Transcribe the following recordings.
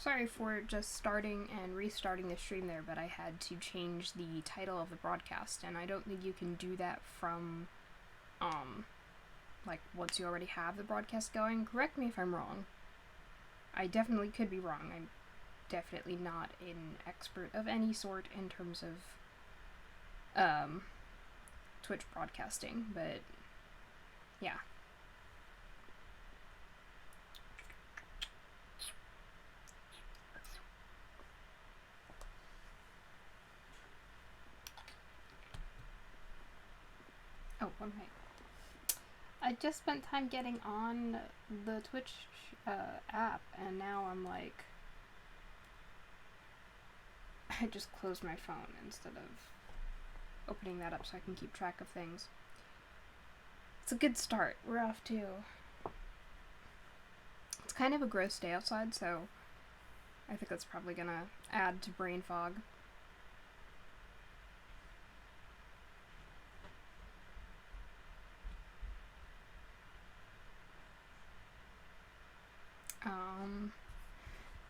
sorry for just starting and restarting the stream there, but I had to change the title of the broadcast, and I don't think you can do that from, like, once you already have the broadcast going. Correct me if I'm wrong. I definitely could be wrong. I'm definitely not an expert of any sort in terms of, Twitch broadcasting, but, yeah. Oh, one minute. I just spent time getting on the Twitch app, and now I'm like, I just closed my phone instead of opening that up so I can keep track of things. It's a good start. We're off to... It's kind of a gross day outside, so I think that's probably gonna add to brain fog.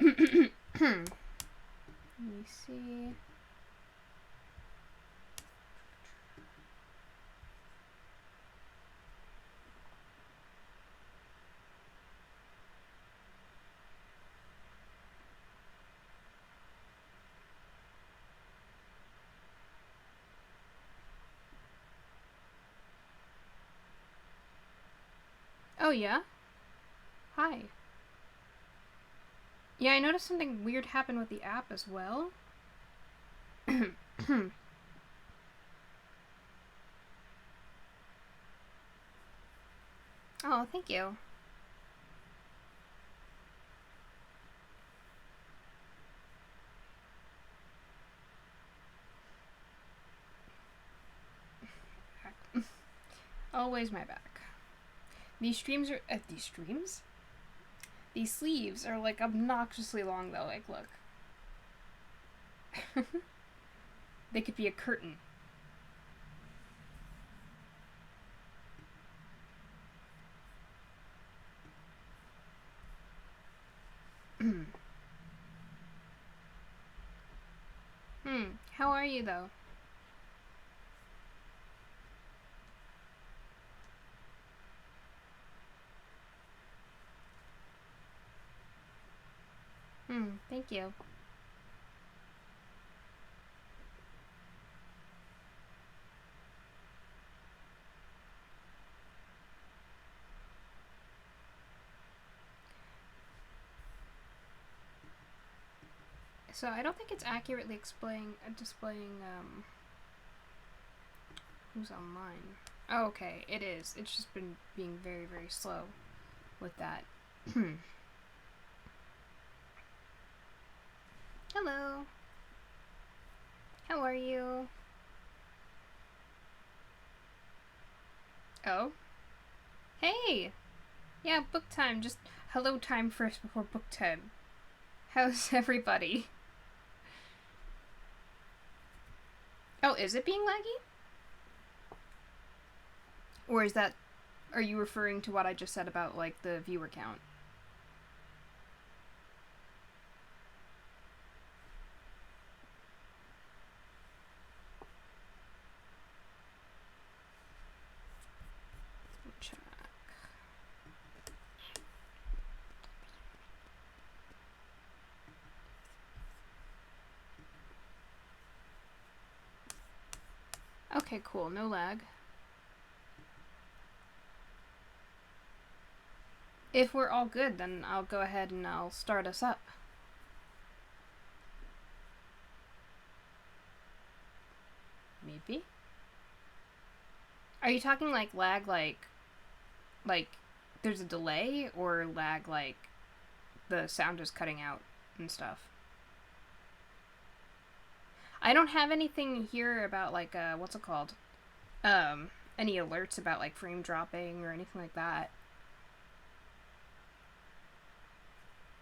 Let me see. Oh, yeah? Hi. Yeah, I noticed something weird happened with the app as well. Oh, thank you. Always my back. These streams are... these streams? These sleeves are, like, obnoxiously long, though. Like, look. They could be a curtain. How are you, though? Thank you. So I don't think it's accurately displaying who's online. Oh, okay, it is. It's just been being very, very slow with that. Hello. How are you? Oh? Hey! Yeah, book time. Just hello time first before book time. How's everybody? Oh, is it being laggy? Or is that... Are you referring to what I just said about, like, the viewer count? Check. Okay, cool. No lag. If we're all good, then I'll go ahead and I'll start us up. Maybe? Are you talking like lag like there's a delay, or lag like the sound is cutting out and stuff? I don't have anything here about like what's it called? Any alerts about like frame dropping or anything like that.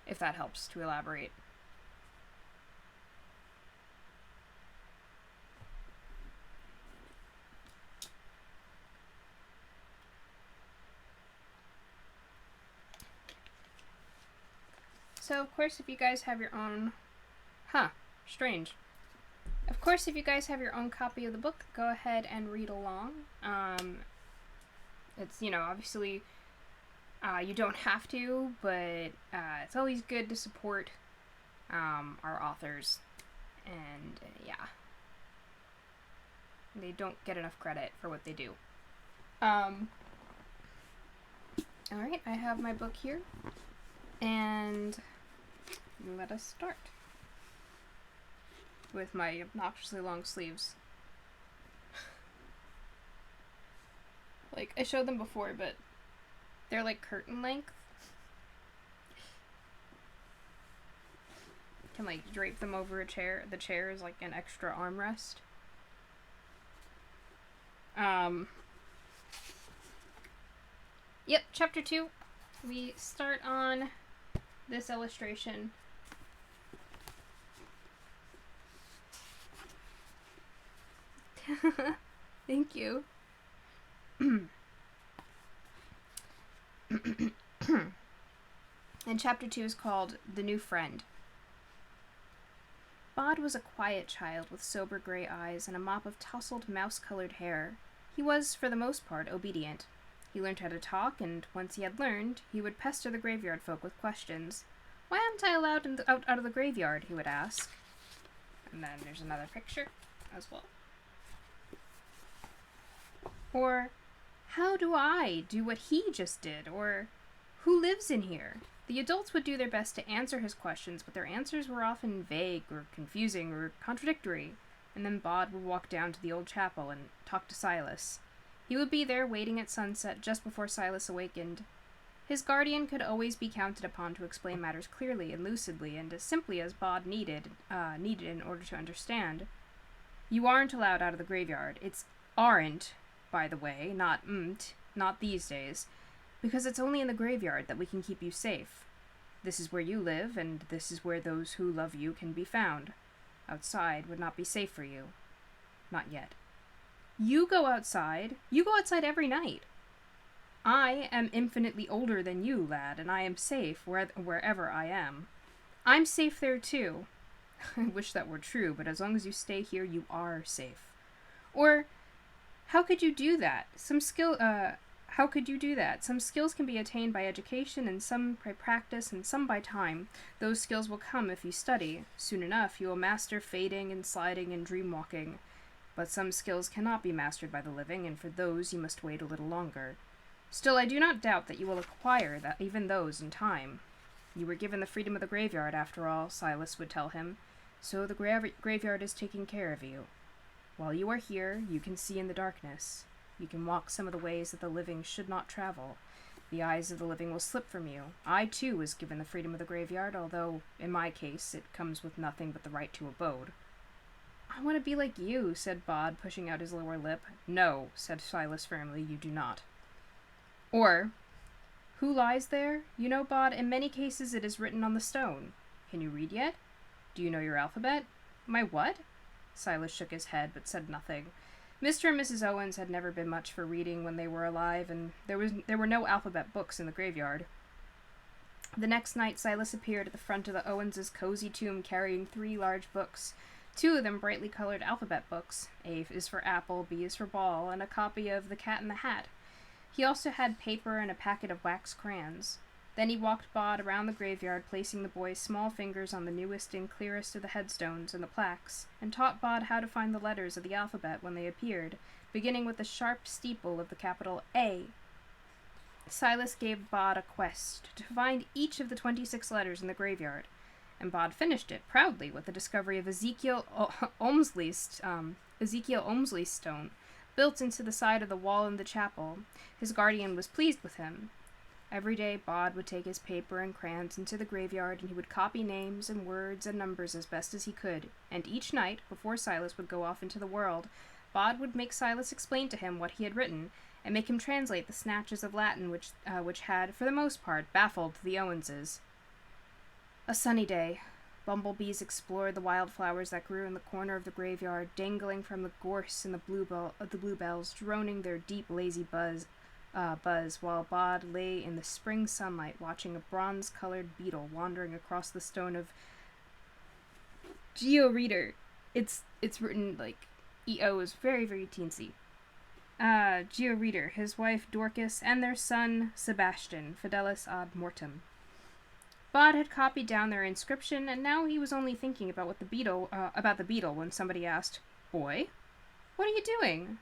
If that helps to elaborate. So of course, if you guys have your own... strange. Of course, if you guys have your own copy of the book, go ahead and read along. It's, obviously, you don't have to, but it's always good to support our authors. And, yeah. They don't get enough credit for what they do. Alright, I have my book here. And let us start. With my obnoxiously long sleeves. Like, I showed them before, but they're like curtain length. Can like drape them over a chair. The chair is like an extra armrest. Yep, chapter 2. We start on this illustration. Thank you. And chapter 2 is called The New Friend. Bod was a quiet child with sober gray eyes and a mop of tousled mouse-colored hair. He was, for the most part, obedient. He learned how to talk, and once he had learned, he would pester the graveyard folk with questions. "Why aren't I allowed out of the graveyard?" he would ask. And then there's another picture as well. Or, "How do I do what he just did?" Or, "Who lives in here?" The adults would do their best to answer his questions, but their answers were often vague or confusing or contradictory, and then Bod would walk down to the old chapel and talk to Silas. He would be there waiting at sunset just before Silas awakened. His guardian could always be counted upon to explain matters clearly and lucidly and as simply as Bod needed in order to understand. "You aren't allowed out of the graveyard. It's aren't, by the way, not not these days, because it's only in the graveyard that we can keep you safe. This is where you live, and this is where those who love you can be found. Outside would not be safe for you. Not yet. You go outside every night. I am infinitely older than you, lad, and I am safe wherever I am. I'm safe there too. I wish that were true, but as long as you stay here, you are safe. Or, how could you do that? How could you do that? Some skills can be attained by education, and some by practice, and some by time. Those skills will come if you study. Soon enough, you will master fading and sliding and dream-walking. But some skills cannot be mastered by the living, and for those you must wait a little longer. Still, I do not doubt that you will acquire even those in time. You were given the freedom of the graveyard, after all," Silas would tell him, "so the graveyard is taking care of you. While you are here, you can see in the darkness. You can walk some of the ways that the living should not travel. The eyes of the living will slip from you. I, too, was given the freedom of the graveyard, although, in my case, it comes with nothing but the right to abode." "I want to be like you," said Bod, pushing out his lower lip. "No," said Silas firmly, "you do not." Or, "Who lies there? You know, Bod, in many cases it is written on the stone. Can you read yet? Do you know your alphabet?" "My what?" Silas shook his head, but said nothing. Mr. and Mrs. Owens had never been much for reading when they were alive, and there were no alphabet books in the graveyard. The next night Silas appeared at the front of the Owens' cozy tomb carrying 3 large books, 2 of them brightly colored alphabet books. A is for apple, B is for ball, and a copy of The Cat in the Hat. He also had paper and a packet of wax crayons. Then he walked Bod around the graveyard, placing the boy's small fingers on the newest and clearest of the headstones and the plaques, and taught Bod how to find the letters of the alphabet when they appeared, beginning with the sharp steeple of the capital A. Silas gave Bod a quest to find each of the 26 letters in the graveyard, and Bod finished it proudly with the discovery of Ezekiel Omsley's stone, built into the side of the wall in the chapel. His guardian was pleased with him. Every day Bod would take his paper and crayons into the graveyard, and he would copy names and words and numbers as best as he could, and each night, before Silas would go off into the world, Bod would make Silas explain to him what he had written, and make him translate the snatches of Latin which had, for the most part, baffled the Owenses. A sunny day. Bumblebees explored the wildflowers that grew in the corner of the graveyard, dangling from the gorse and the bluebells, droning their deep, lazy buzz. buzz while Bod lay in the spring sunlight watching a bronze-colored beetle wandering across the stone of Georeader. It's written like EO is very, very teensy. Georeader, his wife Dorcas, and their son Sebastian, Fidelis ad mortem. Bod had copied down their inscription, and now he was only thinking about the beetle when somebody asked, "Boy, what are you doing?"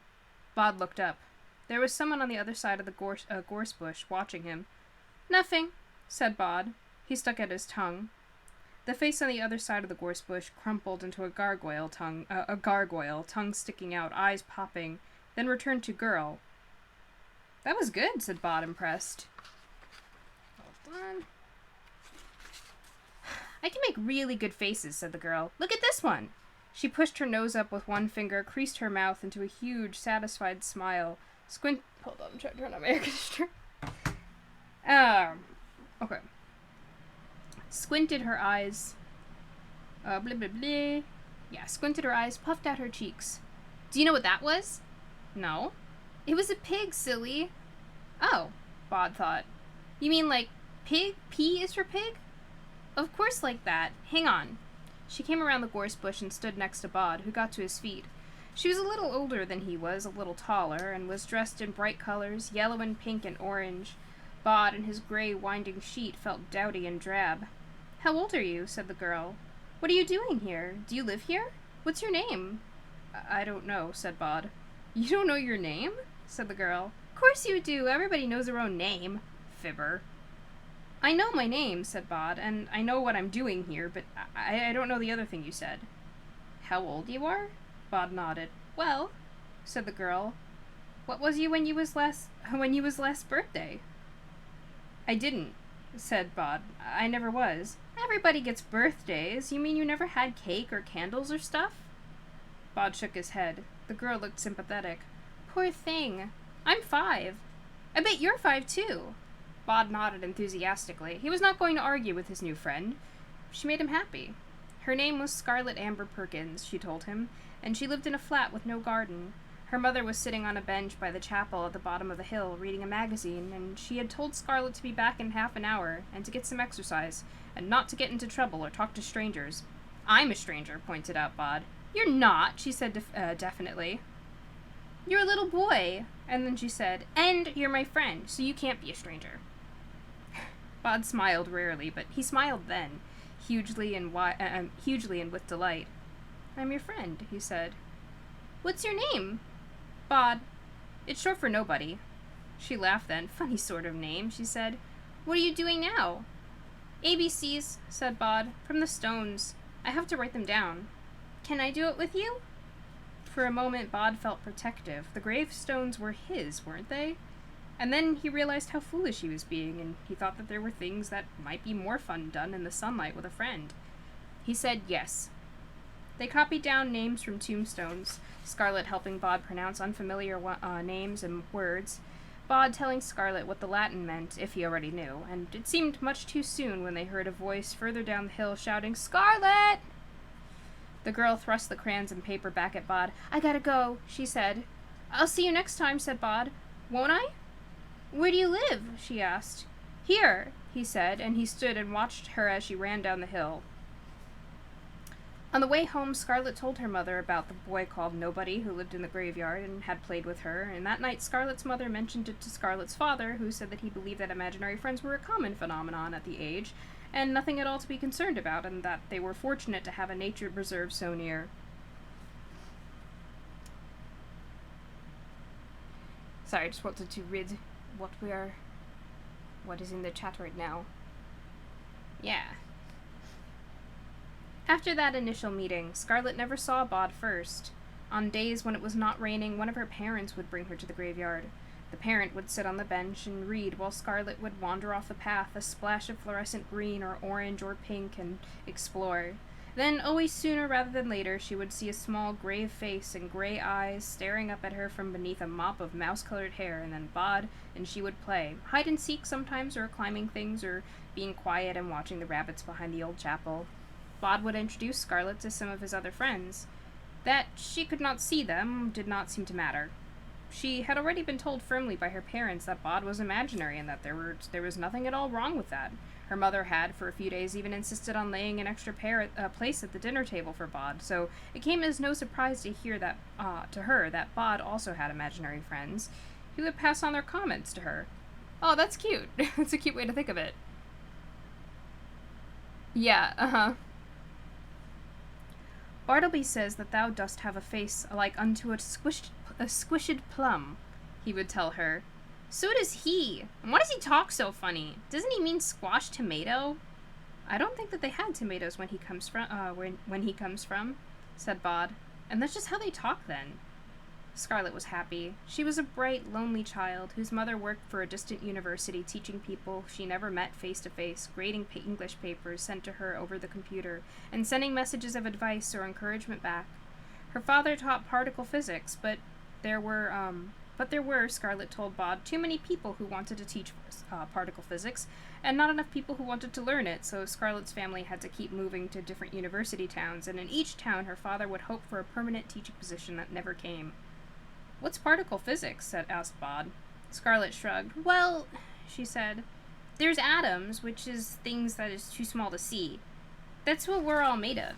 Bod looked up. There was someone on the other side of the gorse bush watching him. "Nothing," said Bod. He stuck out his tongue. The face on the other side of the gorse bush crumpled into a gargoyle, tongue sticking out, eyes popping, then returned to girl. "That was good," said Bod, impressed. Hold on. "I can make really good faces," said the girl. "Look at this one." She pushed her nose up with one finger, creased her mouth into a huge, satisfied smile. Hold on, I'm trying to turn on my air conditioner. Okay. Squinted her eyes. Blah, blah, blah. Yeah, squinted her eyes, puffed out her cheeks. "Do you know what that was?" "No." "It was a pig, silly." "Oh," Bod thought. "You mean like pig? P is for pig?" "Of course like that. Hang on." She came around the gorse bush and stood next to Bod, who got to his feet. She was a little older than he was, a little taller, and was dressed in bright colors, yellow and pink and orange. Bod, in his gray winding sheet, felt dowdy and drab. "How old are you?" said the girl. "What are you doing here? Do you live here? What's your name?" I don't know," said Bod. "You don't know your name?" said the girl. "Course you do. Everybody knows their own name. Fibber." "I know my name," said Bod, "and I know what I'm doing here, but I don't know the other thing you said." "How old you are?" Bod nodded. "Well," said the girl, "what was you when you was last birthday?" "I didn't," said Bod. "I never was." "Everybody gets birthdays. You mean you never had cake or candles or stuff?" Bod shook his head. The girl looked sympathetic. "Poor thing. I'm 5. I bet you're 5 too." Bod nodded enthusiastically. He was not going to argue with his new friend. She made him happy. Her name was Scarlett Amber Perkins, she told him, and she lived in a flat with no garden. Her mother was sitting on a bench by the chapel at the bottom of the hill reading a magazine, and she had told Scarlett to be back in half an hour, and to get some exercise, and not to get into trouble or talk to strangers. "I'm a stranger," pointed out Bod. "You're not," she said definitely. "You're a little boy." And then she said, "And you're my friend, so you can't be a stranger." Bod smiled rarely, but he smiled then, hugely and with delight. "I'm your friend," he said. "What's your name?" "Bod. It's short for nobody." She laughed then. "Funny sort of name," she said. "What are you doing now?" "ABCs," said Bod, "from the stones. I have to write them down." "Can I do it with you?" For a moment, Bod felt protective. The gravestones were his, weren't they? And then he realized how foolish he was being, and he thought that there were things that might be more fun done in the sunlight with a friend. He said yes. They copied down names from tombstones, Scarlett helping Bod pronounce unfamiliar names and words, Bod telling Scarlett what the Latin meant, if he already knew, and it seemed much too soon when they heard a voice further down the hill shouting, "Scarlett!" The girl thrust the crayons and paper back at Bod. "I gotta go," she said. "I'll see you next time," said Bod. "Won't I?" "Where do you live?" she asked. "Here," he said, and he stood and watched her as she ran down the hill. On the way home, Scarlett told her mother about the boy called Nobody who lived in the graveyard and had played with her, and that night Scarlett's mother mentioned it to Scarlett's father, who said that he believed that imaginary friends were a common phenomenon at the age, and nothing at all to be concerned about, and that they were fortunate to have a nature preserve so near. Sorry, I just wanted to read what is in the chat right now. Yeah. After that initial meeting, Scarlett never saw Bod first. On days when it was not raining, one of her parents would bring her to the graveyard. The parent would sit on the bench and read while Scarlett would wander off the path, a splash of fluorescent green or orange or pink, and explore. Then, always sooner rather than later, she would see a small grave face and gray eyes staring up at her from beneath a mop of mouse-colored hair, and then Bod and she would play. Hide-and-seek sometimes, or climbing things, or being quiet and watching the rabbits behind the old chapel. Bod would introduce Scarlett to some of his other friends. That she could not see them did not seem to matter. She had already been told firmly by her parents that Bod was imaginary and that there was nothing at all wrong with that. Her mother had, for a few days, even insisted on laying an extra place at the dinner table for Bod, so it came as no surprise to hear that to her that Bod also had imaginary friends who would pass on their comments to her. Oh, that's cute. That's a cute way to think of it. Yeah, Bartleby says that thou dost have a face like unto a squished plum, he would tell her. So does he. And why does he talk so funny? Doesn't he mean squashed tomato? I don't think that they had tomatoes when he comes from, when he comes from, said Bod. And that's just how they talk then. Scarlet was happy. She was a bright, lonely child whose mother worked for a distant university teaching people she never met face to face, grading English papers sent to her over the computer, and sending messages of advice or encouragement back. Her father taught particle physics, but there were, Scarlet told Bod, too many people who wanted to teach particle physics, and not enough people who wanted to learn it, so Scarlet's family had to keep moving to different university towns, and in each town her father would hope for a permanent teaching position that never came. What's particle physics? Asked Bod. Scarlet shrugged. Well, she said, there's atoms, which is things that is too small to see. That's what we're all made of.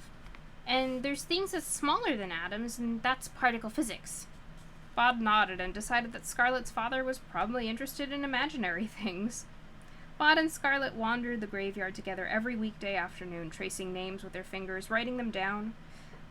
And there's things that's smaller than atoms, and that's particle physics. Bod nodded and decided that Scarlet's father was probably interested in imaginary things. Bod and Scarlet wandered the graveyard together every weekday afternoon, tracing names with their fingers, writing them down.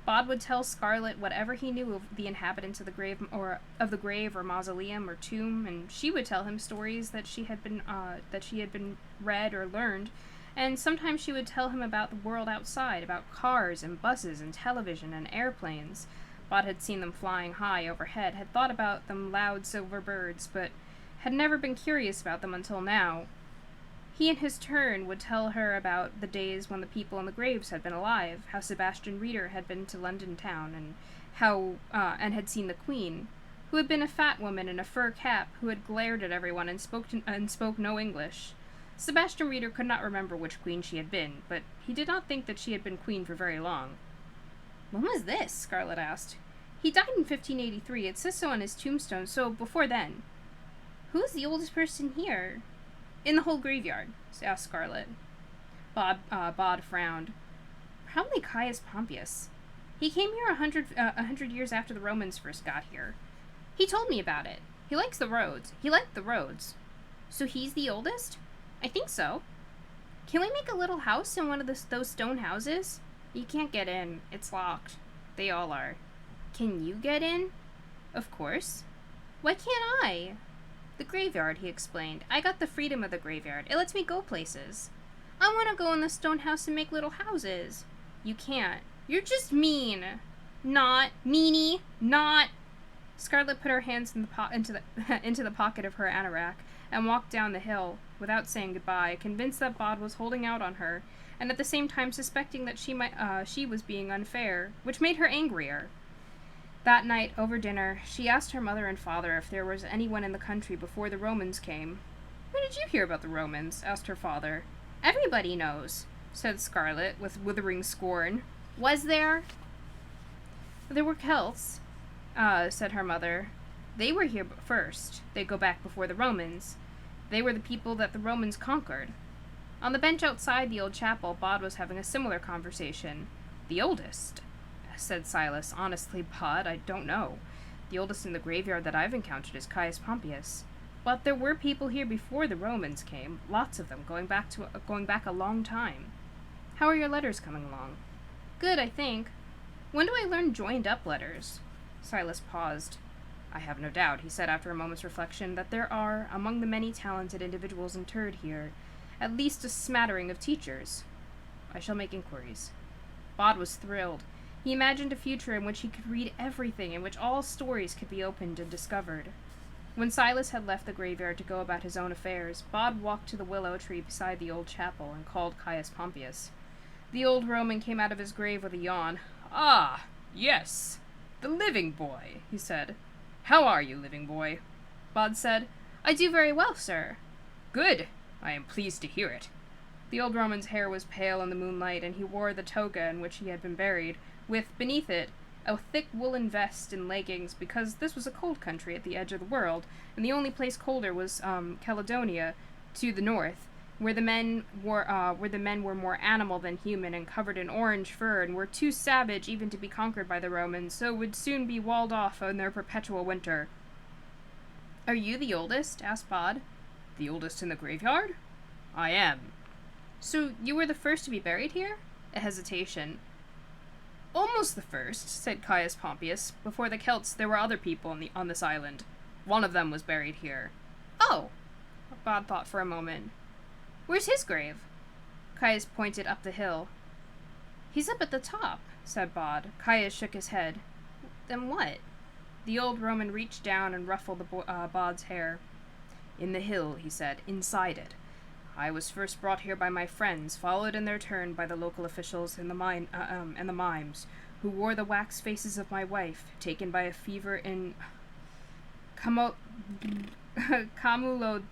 Bod would tell Scarlet whatever he knew of the inhabitants of the grave or mausoleum or tomb, and she would tell him stories that she had been read or learned, and sometimes she would tell him about the world outside, about cars and buses and television and airplanes. Bod had seen them flying high overhead, had thought about them loud silver birds, but had never been curious about them until now. He in his turn would tell her about the days when the people in the graves had been alive, how Sebastian Reader had been to London town, and and had seen the Queen, who had been a fat woman in a fur cap who had glared at everyone and spoke no English. Sebastian Reader could not remember which queen she had been, but he did not think that she had been queen for very long. When was this? Scarlet asked. He died in 1583. It says so on his tombstone, so before then. Who is the oldest person here? In the whole graveyard, asked Scarlet. Bod frowned. Probably Caius Pompeius. He came here 100 years after the Romans first got here. He told me about it. He liked the roads. So he's the oldest? I think so. Can we make a little house in one of those stone houses? You can't get in. It's locked. They all are. Can you get in? Of course. Why can't I? The graveyard, he explained. I got the freedom of the graveyard. It lets me go places. I want to go in the stone house and make little houses. You can't. You're just mean. Not. Meanie. Not. Scarlet put her hands into the pocket of her anorak and walked down the hill without saying goodbye, convinced that Bod was holding out on her, and at the same time suspecting that she was being unfair, which made her angrier. That night, over dinner, she asked her mother and father if there was anyone in the country before the Romans came. Where did you hear about the Romans? Asked her father. Everybody knows, said Scarlet with withering scorn. Was there? There were Celts, said her mother. They were here first. They go back before the Romans. They were the people that the Romans conquered. On the bench outside the old chapel, Bod was having a similar conversation. The oldest, said Silas. Honestly, Bod, I don't know. The oldest in the graveyard that I've encountered is Caius Pompeius. But there were people here before the Romans came, lots of them, going back a long time. How are your letters coming along? Good, I think. When do I learn joined-up letters? Silas paused. I have no doubt, he said after a moment's reflection, that there are, among the many talented individuals interred here, at least a smattering of teachers. I shall make inquiries. Bod was thrilled. He imagined a future in which he could read everything, in which all stories could be opened and discovered. When Silas had left the graveyard to go about his own affairs, Bod walked to the willow tree beside the old chapel and called Caius Pompeius. The old Roman came out of his grave with a yawn. Ah, yes, the living boy, he said. How are you, living boy? Bod said, I do very well, sir. Good, I am pleased to hear it. The old Roman's hair was pale in the moonlight, and he wore the toga in which he had been buried, with, beneath it, a thick woolen vest and leggings, because this was a cold country at the edge of the world, and the only place colder was Caledonia to the north, where the men were more animal than human and covered in orange fur and were too savage even to be conquered by the Romans, so would soon be walled off in their perpetual winter. "Are you the oldest?" asked Bod. "The oldest in the graveyard? I am." "So you were the first to be buried here?" A hesitation. "Almost the first," said Caius Pompeius. "Before the Celts, there were other people on this island. One of them was buried here." "Oh!" Bod thought for a moment. "Where's his grave?" Caius pointed up the hill. "He's up at the top," said Bod. Caius shook his head. "Then what?" The old Roman reached down and ruffled Bod's hair. "In the hill," he said, "inside it. I was first brought here by my friends, followed in their turn by the local officials and the mimes, who wore the wax faces of my wife, taken by a fever in Camulodunum,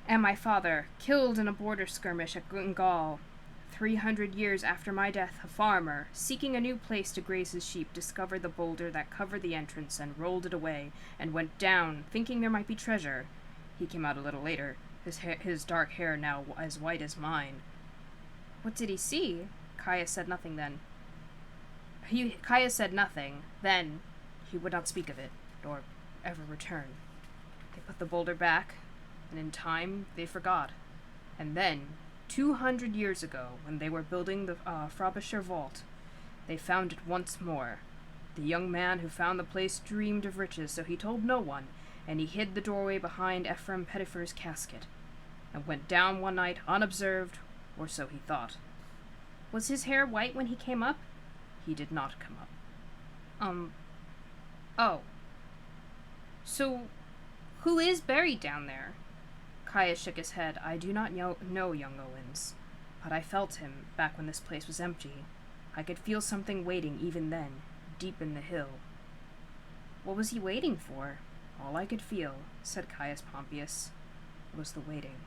and my father, killed in a border skirmish in Gaul. 300 years after my death, a farmer, seeking a new place to graze his sheep, discovered the boulder that covered the entrance and rolled it away, and went down, thinking there might be treasure. He came out a little later, his dark hair now as white as mine." "What did he see?" Caius said nothing then. Caius said nothing. Then he would not speak of it, nor ever return. They put the boulder back, and in time they forgot. And then, 200 years ago, when they were building the Frobisher vault, they found it once more. The young man who found the place dreamed of riches, so he told no one, and he hid the doorway behind Ephraim Pettifer's casket, and went down one night unobserved, or so he thought." "Was his hair white when he came up?" "He did not come up." Oh. So, who is buried down there?" Caius shook his head. "I do not know young Owens, but I felt him back when this place was empty. I could feel something waiting even then, deep in the hill." "What was he waiting for?" "All I could feel," said Caius Pompeius, "was the waiting."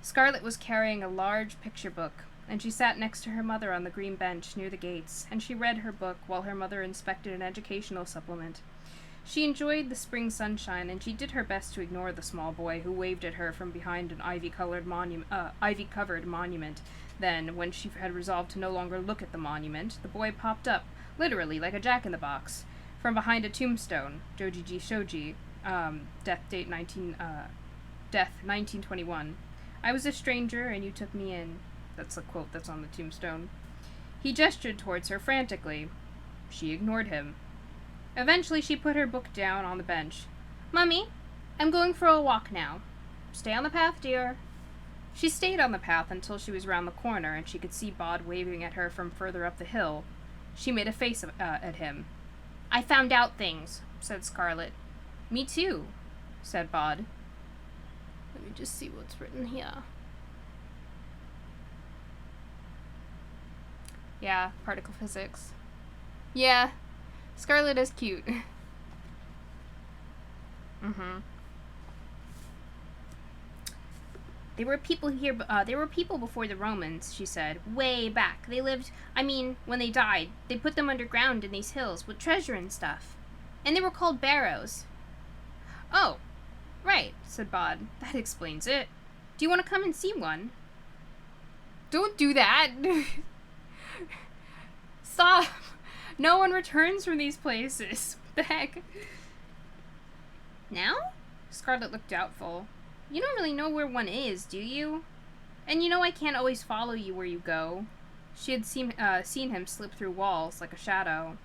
Scarlet was carrying a large picture book, and she sat next to her mother on the green bench near the gates, and she read her book while her mother inspected an educational supplement. She enjoyed the spring sunshine, and she did her best to ignore the small boy who waved at her from behind an ivy-covered monument. Then, when she had resolved to no longer look at the monument, the boy popped up, literally like a jack-in-the-box, from behind a tombstone. Jojiji Shoji, death 1921. "I was a stranger, and you took me in." That's the quote that's on the tombstone. He gestured towards her frantically. She ignored him. Eventually, she put her book down on the bench. "Mummy, I'm going for a walk now." "Stay on the path, dear." She stayed on the path until she was round the corner, and she could see Bod waving at her from further up the hill. She made a face at him. "I found out things," said Scarlet. "Me too," said Bod. Let me just see what's written here. Yeah, particle physics. Yeah, Scarlet is cute. There were people here, there were people before the Romans, she said, way back. They lived, when they died, they put them underground in these hills with treasure and stuff. And they were called barrows. "Oh, right," said Bod. "That explains it. Do you want to come and see one?" "Don't do that." Stop. No one returns from these places. What the heck? Now? Scarlet looked doubtful. "You don't really know where one is, do you? And you know I can't always follow you where you go." She had seen him slip through walls like a shadow.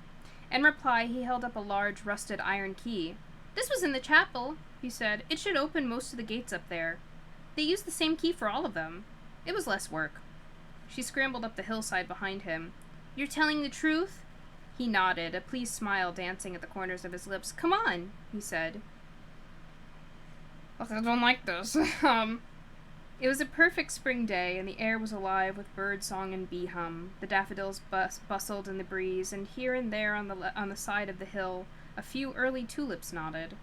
In reply, he held up a large rusted iron key. "This was in the chapel," he said. "It should open most of the gates up there. They used the same key for all of them. It was less work." She scrambled up the hillside behind him. "You're telling the truth?" He nodded, a pleased smile dancing at the corners of his lips. "Come on," he said. "I don't like this." It was a perfect spring day, and the air was alive with bird song and bee hum. The daffodils bustled in the breeze, and here and there on the side of the hill, a few early tulips nodded.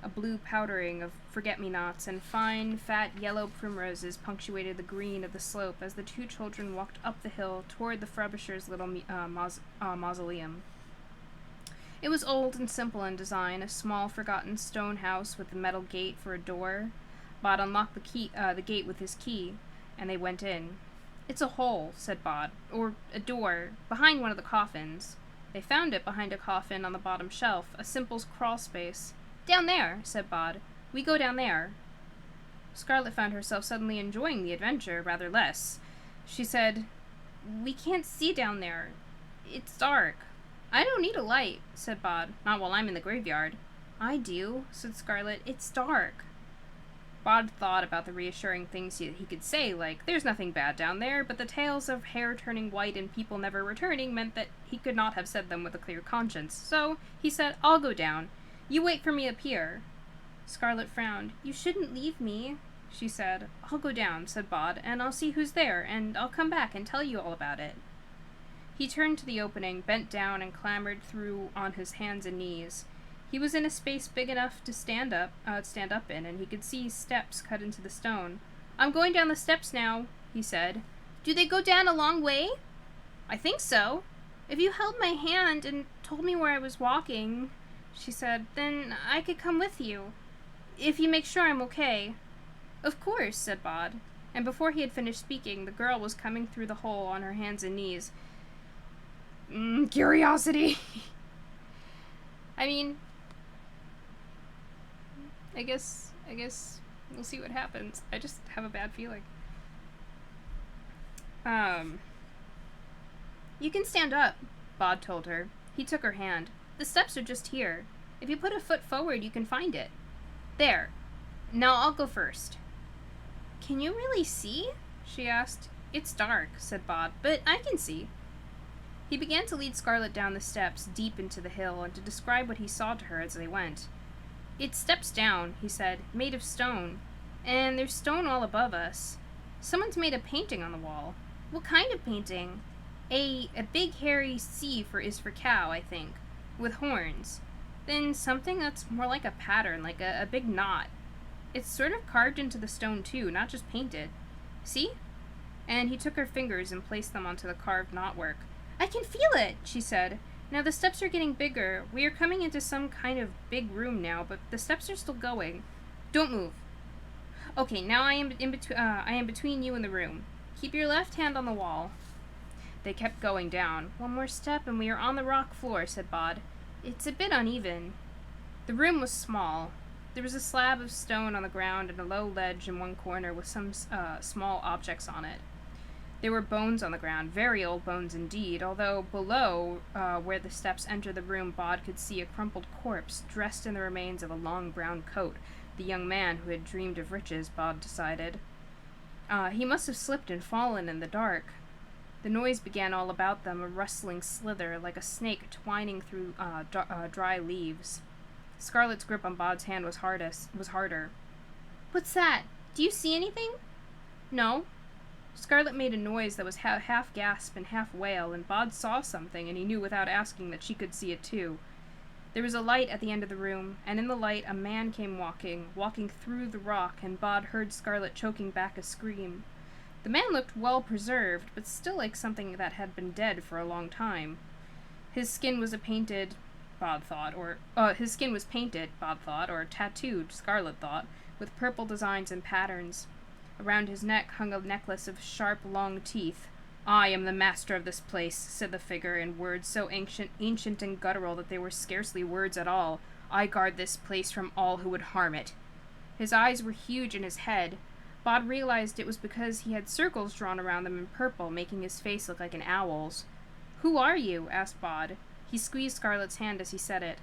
A A blue powdering of forget-me-nots and fine, fat yellow primroses punctuated the green of the slope as the two children walked up the hill toward the Frobisher's little mausoleum. It was old and simple in design, a small, forgotten stone house with a metal gate for a door. Bod unlocked the gate with his key, and they went in. "It's a hole," said Bod, "or a door, behind one of the coffins." They found it behind a coffin on the bottom shelf, a simple crawl space. "Down there," said Bod. "We go down there." Scarlet found herself suddenly enjoying the adventure rather less. She said, "We can't see down there. It's dark." "I don't need a light," said Bod. "Not while I'm in the graveyard." "I do," said Scarlet. "It's dark." Bod thought about the reassuring things he could say, like, "There's nothing bad down there," but the tales of hair turning white and people never returning meant that he could not have said them with a clear conscience. So he said, "I'll go down. You wait for me up here." Scarlet frowned. "You shouldn't leave me," she said. "I'll go down," said Bod, "and I'll see who's there, and I'll come back and tell you all about it." He turned to the opening, bent down, and clambered through on his hands and knees. He was in a space big enough to stand up in, and he could see steps cut into the stone. "I'm going down the steps now," he said. "Do they go down a long way?" "I think so. If you held my hand and told me where I was walking," she said, "then I could come with you. If you make sure I'm okay." "Of course," said Bod. And before he had finished speaking, the girl was coming through the hole on her hands and knees. Curiosity. I mean, I guess we'll see what happens. I just have a bad feeling. "You can stand up," Bod told her. He took her hand. "The steps are just here. If you put a foot forward, you can find it. There. Now I'll go first." "Can you really see?" she asked. "It's dark," said Bod, "but I can see." He began to lead Scarlet down the steps, deep into the hill, and to describe what he saw to her as they went. "It's steps down," he said, "made of stone. And there's stone all above us. Someone's made a painting on the wall." "What kind of painting?" A big hairy C is for cow, I think, with horns. Then something that's more like a pattern, like a big knot. It's sort of carved into the stone too, not just painted. See?" And he took her fingers and placed them onto the carved knotwork. "I can feel it," she said. "Now the steps are getting bigger. We are coming into some kind of big room now, but the steps are still going. Don't move. Okay, now I am between you and the room. Keep your left hand on the wall." They kept going down. "One more step and we are on the rock floor," said Bod. "It's a bit uneven." The room was small. There was a slab of stone on the ground and a low ledge in one corner with some small objects on it. There were bones on the ground, very old bones indeed, although below, where the steps entered the room, Bod could see a crumpled corpse, dressed in the remains of a long brown coat, the young man who had dreamed of riches, Bod decided. He must have slipped and fallen in the dark. The noise began all about them, a rustling slither, like a snake twining through dry leaves. Scarlet's grip on Bod's hand was harder. "What's that? Do you see anything?" "No." Scarlet made a noise that was half gasp and half wail, and Bod saw something, and he knew without asking that she could see it too. There was a light at the end of the room, and in the light a man came walking through the rock, and Bod heard Scarlet choking back a scream. The man looked well preserved, but still like something that had been dead for a long time. His skin was painted, Bod thought, or tattooed, Scarlet thought, with purple designs and patterns. Around his neck hung a necklace of sharp, long teeth. "I am the master of this place," said the figure in words so ancient and guttural that they were scarcely words at all. "I guard this place from all who would harm it." His eyes were huge in his head. Bod realized it was because he had circles drawn around them in purple, making his face look like an owl's. "Who are you?" asked Bod. He squeezed Scarlet's hand as he said it.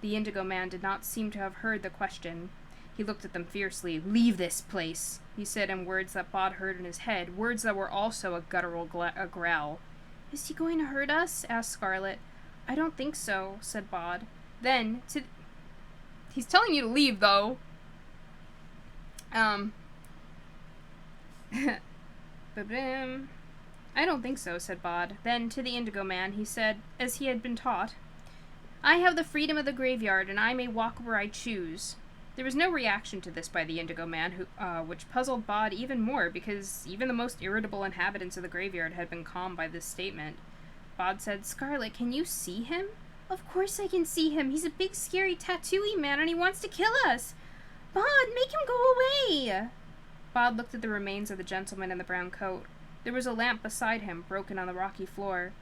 The indigo man did not seem to have heard the question. He looked at them fiercely. "Leave this place," he said in words that Bod heard in his head, words that were also a guttural growl. "Is he going to hurt us?" asked Scarlet. "I don't think so," said Bod. Then, He's telling you to leave, though. I don't think so, said Bod. Then, to the indigo man, he said, as he had been taught, "I have the freedom of the graveyard, and I may walk where I choose." There was no reaction to this by the Indigo Man, which puzzled Bod even more, because even the most irritable inhabitants of the graveyard had been calmed by this statement. Bod said, "Scarlet, can you see him?" "Of course I can see him. He's a big, scary, tattooey man, and he wants to kill us. Bod, make him go away!" Bod looked at the remains of the gentleman in the brown coat. There was a lamp beside him, broken on the rocky floor.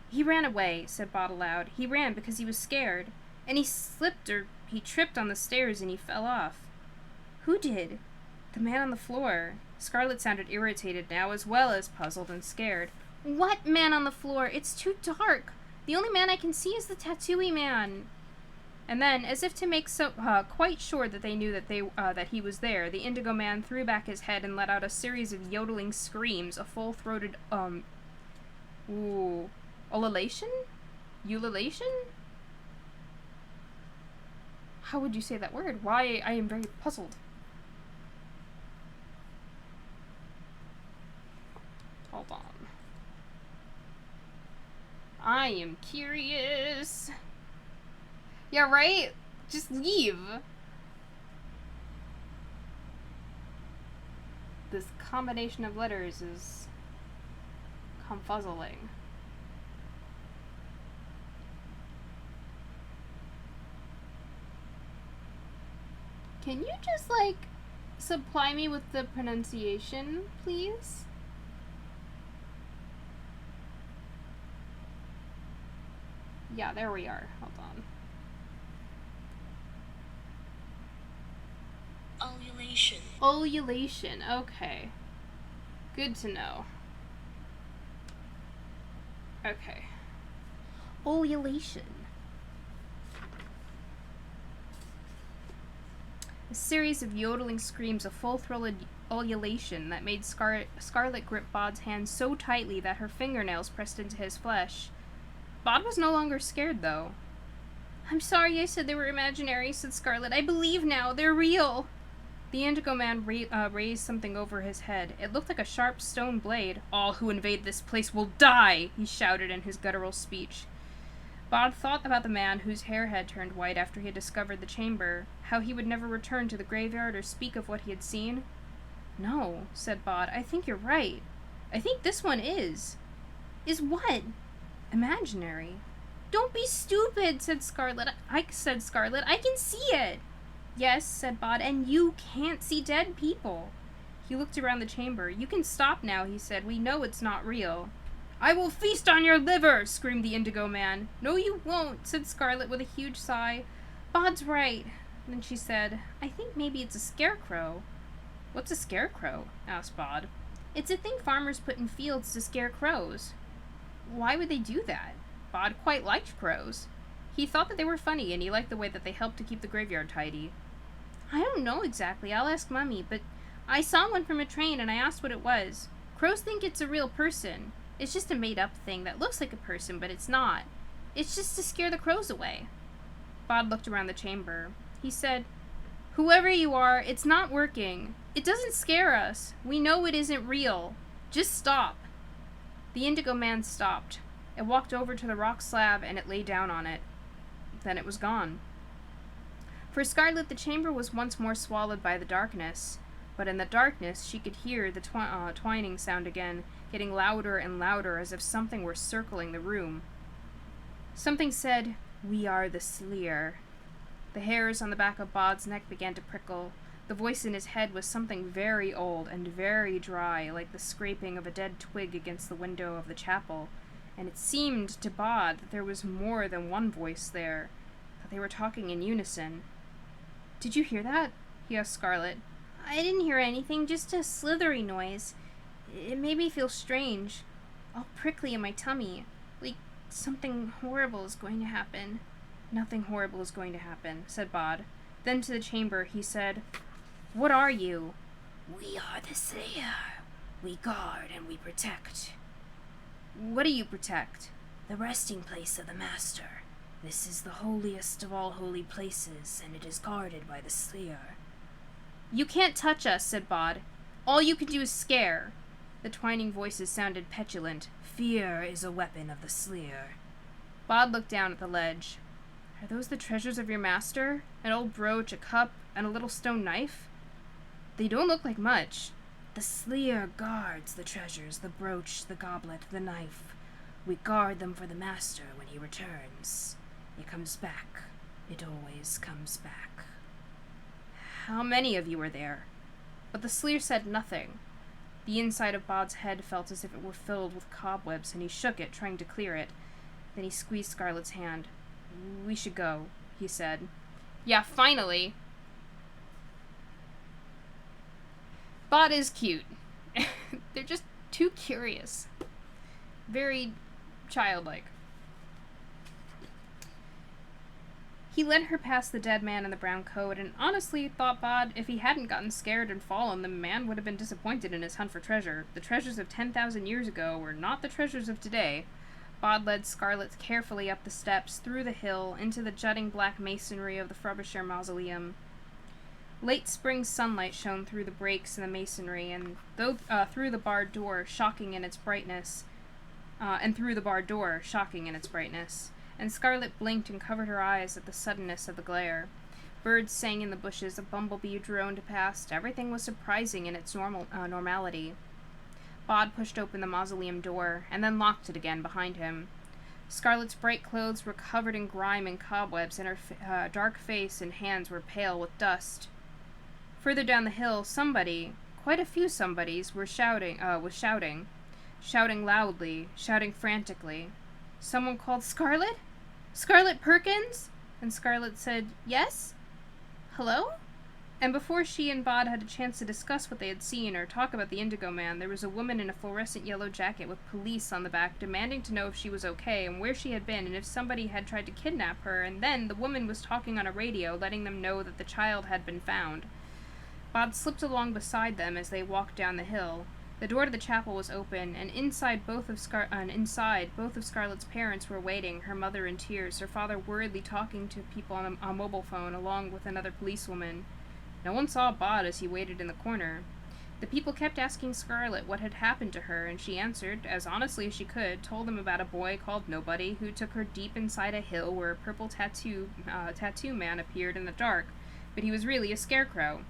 "He ran away," said Bod aloud. "He ran because he was scared. And he slipped, or he tripped on the stairs and he fell off." "Who did?" "The man on the floor." Scarlet sounded irritated now, as well as puzzled and scared. "What man on the floor? It's too dark. The only man I can see is the tattooey man." And then, as if to make quite sure that they knew that he was there, the Indigo Man threw back his head and let out a series of yodeling screams, a full-throated, ululation? Ululation? How would you say that word? Why, I am very puzzled. Hold on. I am curious. Yeah, right? Just leave. This combination of letters is confuzzling. Can you just, like, supply me with the pronunciation, please? Yeah, there we are. Hold on. Ululation. Ululation, okay. Good to know. Okay. Ululation. A series of yodeling screams, a full-throated ululation that made Scarlet grip Bod's hand so tightly that her fingernails pressed into his flesh. Bod was no longer scared, though. "I'm sorry I said they were imaginary," said Scarlet. "I believe now. They're real." The Indigo Man raised something over his head. It looked like a sharp stone blade. "All who invade this place will die," he shouted in his guttural speech. Bod thought about the man whose hair had turned white after he had discovered the chamber, how he would never return to the graveyard or speak of what he had seen. "No," said Bod, "I think you're right. I think this one is." "Is what?" "Imaginary." "Don't be stupid," said Scarlet. I can see it." "Yes," said Bod, "and you can't see dead people." He looked around the chamber. "You can stop now," he said. "We know it's not real." "I will feast on your liver!" screamed the Indigo Man. "No, you won't," said Scarlet with a huge sigh. "Bod's right." Then she said, "I think maybe it's a scarecrow." "What's a scarecrow?" asked Bod. "It's a thing farmers put in fields to scare crows." "Why would they do that?" Bod quite liked crows. He thought that they were funny, and he liked the way that they helped to keep the graveyard tidy. "I don't know exactly. I'll ask Mummy, but I saw one from a train and I asked what it was. Crows think it's a real person. It's just a made-up thing that looks like a person, but it's not. It's just to scare the crows away." Bod looked around the chamber. He said, "Whoever you are, it's not working. It doesn't scare us. We know it isn't real. Just stop." The Indigo Man stopped. It walked over to the rock slab and it lay down on it. Then it was gone. For Scarlet, the chamber was once more swallowed by the darkness, but in the darkness she could hear the twining sound again, getting louder and louder as if something were circling the room. Something said, "We are the Sleer." The hairs on the back of Bod's neck began to prickle. The voice in his head was something very old and very dry, like the scraping of a dead twig against the window of the chapel, and it seemed to Bod that there was more than one voice there, that they were talking in unison. "Did you hear that?" he asked Scarlet. "I didn't hear anything, just a slithery noise. It made me feel strange, all prickly in my tummy, like something horrible is going to happen." "Nothing horrible is going to happen," said Bod. Then to the chamber he said, "What are you?" "We are the Slayer. We guard and we protect." "What do you protect?" "The resting place of the Master. This is the holiest of all holy places, and it is guarded by the Slayer." "You can't touch us," said Bod. "All you can do is scare." The twining voices sounded petulant. "Fear is a weapon of the Slayer." Bod looked down at the ledge. Are those the treasures of your master? An old brooch, a cup, and a little stone knife? They don't look like much. The Sleer guards the treasures, the brooch, the goblet, the knife. We guard them for the master when he returns. It comes back. It always comes back. How many of you were there? But the Sleer said nothing. The inside of Bod's head felt as if it were filled with cobwebs, and he shook it, trying to clear it. Then he squeezed Scarlet's hand. We should go, he said. Yeah, finally! Bod is cute. They're just too curious. Very childlike. He led her past the dead man in the brown coat, and honestly thought Bod, if he hadn't gotten scared and fallen, the man would have been disappointed in his hunt for treasure. The treasures of 10,000 years ago were not the treasures of today. Bod led Scarlet carefully up the steps, through the hill, into the jutting black masonry of the Frobisher Mausoleum. Late spring sunlight shone through the breaks in the masonry, and through the barred door, shocking in its brightness. And Scarlet blinked and covered her eyes at the suddenness of the glare. Birds sang in the bushes, a bumblebee droned past. Everything was surprising in its normality. Bod pushed open the mausoleum door, and then locked it again behind him. Scarlet's bright clothes were covered in grime and cobwebs, and her dark face and hands were pale with dust. Further down the hill, somebody, quite a few somebodies, was shouting loudly, shouting frantically. Someone called, "Scarlet? Scarlet Perkins?" And Scarlet said, "Yes? Hello?" And before she and Bod had a chance to discuss what they had seen or talk about the Indigo Man, there was a woman in a fluorescent yellow jacket with police on the back demanding to know if she was okay and where she had been and if somebody had tried to kidnap her, and then the woman was talking on a radio letting them know that the child had been found. Bod slipped along beside them as they walked down the hill. The door to the chapel was open, and inside both of Scarlet's parents were waiting, her mother in tears, her father worriedly talking to people on a mobile phone along with another policewoman. No one saw Bod as he waited in the corner. The people kept asking Scarlet what had happened to her, and she answered, as honestly as she could, told them about a boy called Nobody who took her deep inside a hill where a purple tattoo man appeared in the dark, but he was really a scarecrow.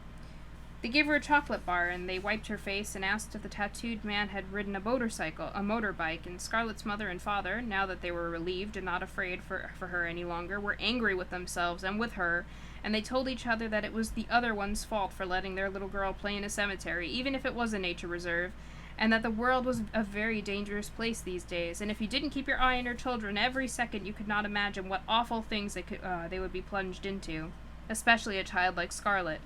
They gave her a chocolate bar, and they wiped her face and asked if the tattooed man had ridden a motorbike, and Scarlet's mother and father, now that they were relieved and not afraid for her any longer, were angry with themselves and with her, and they told each other that it was the other one's fault for letting their little girl play in a cemetery, even if it was a nature reserve, and that the world was a very dangerous place these days, and if you didn't keep your eye on your children every second, you could not imagine what awful things they would be plunged into, especially a child like Scarlet.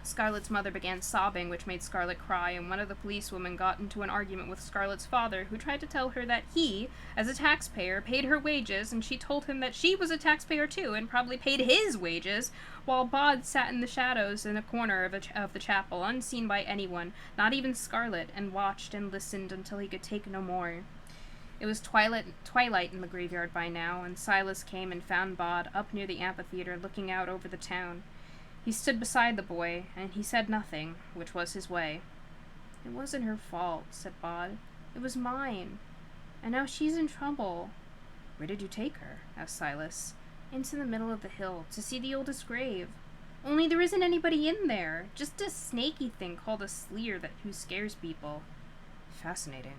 Scarlet's mother began sobbing, which made Scarlet cry, and one of the policewomen got into an argument with Scarlet's father, who tried to tell her that he, as a taxpayer, paid her wages, and she told him that she was a taxpayer too, and probably paid his wages, while Bod sat in the shadows in a corner of the chapel, unseen by anyone, not even Scarlet, and watched and listened until he could take no more. It was twilight in the graveyard by now, and Silas came and found Bod up near the amphitheater looking out over the town. He stood beside the boy, and he said nothing, which was his way. "It wasn't her fault," said Bod. "It was mine. And now she's in trouble." "Where did you take her?" asked Silas. "Into the middle of the hill, to see the oldest grave. Only there isn't anybody in there. Just a snaky thing called a Sleer who scares people." "Fascinating."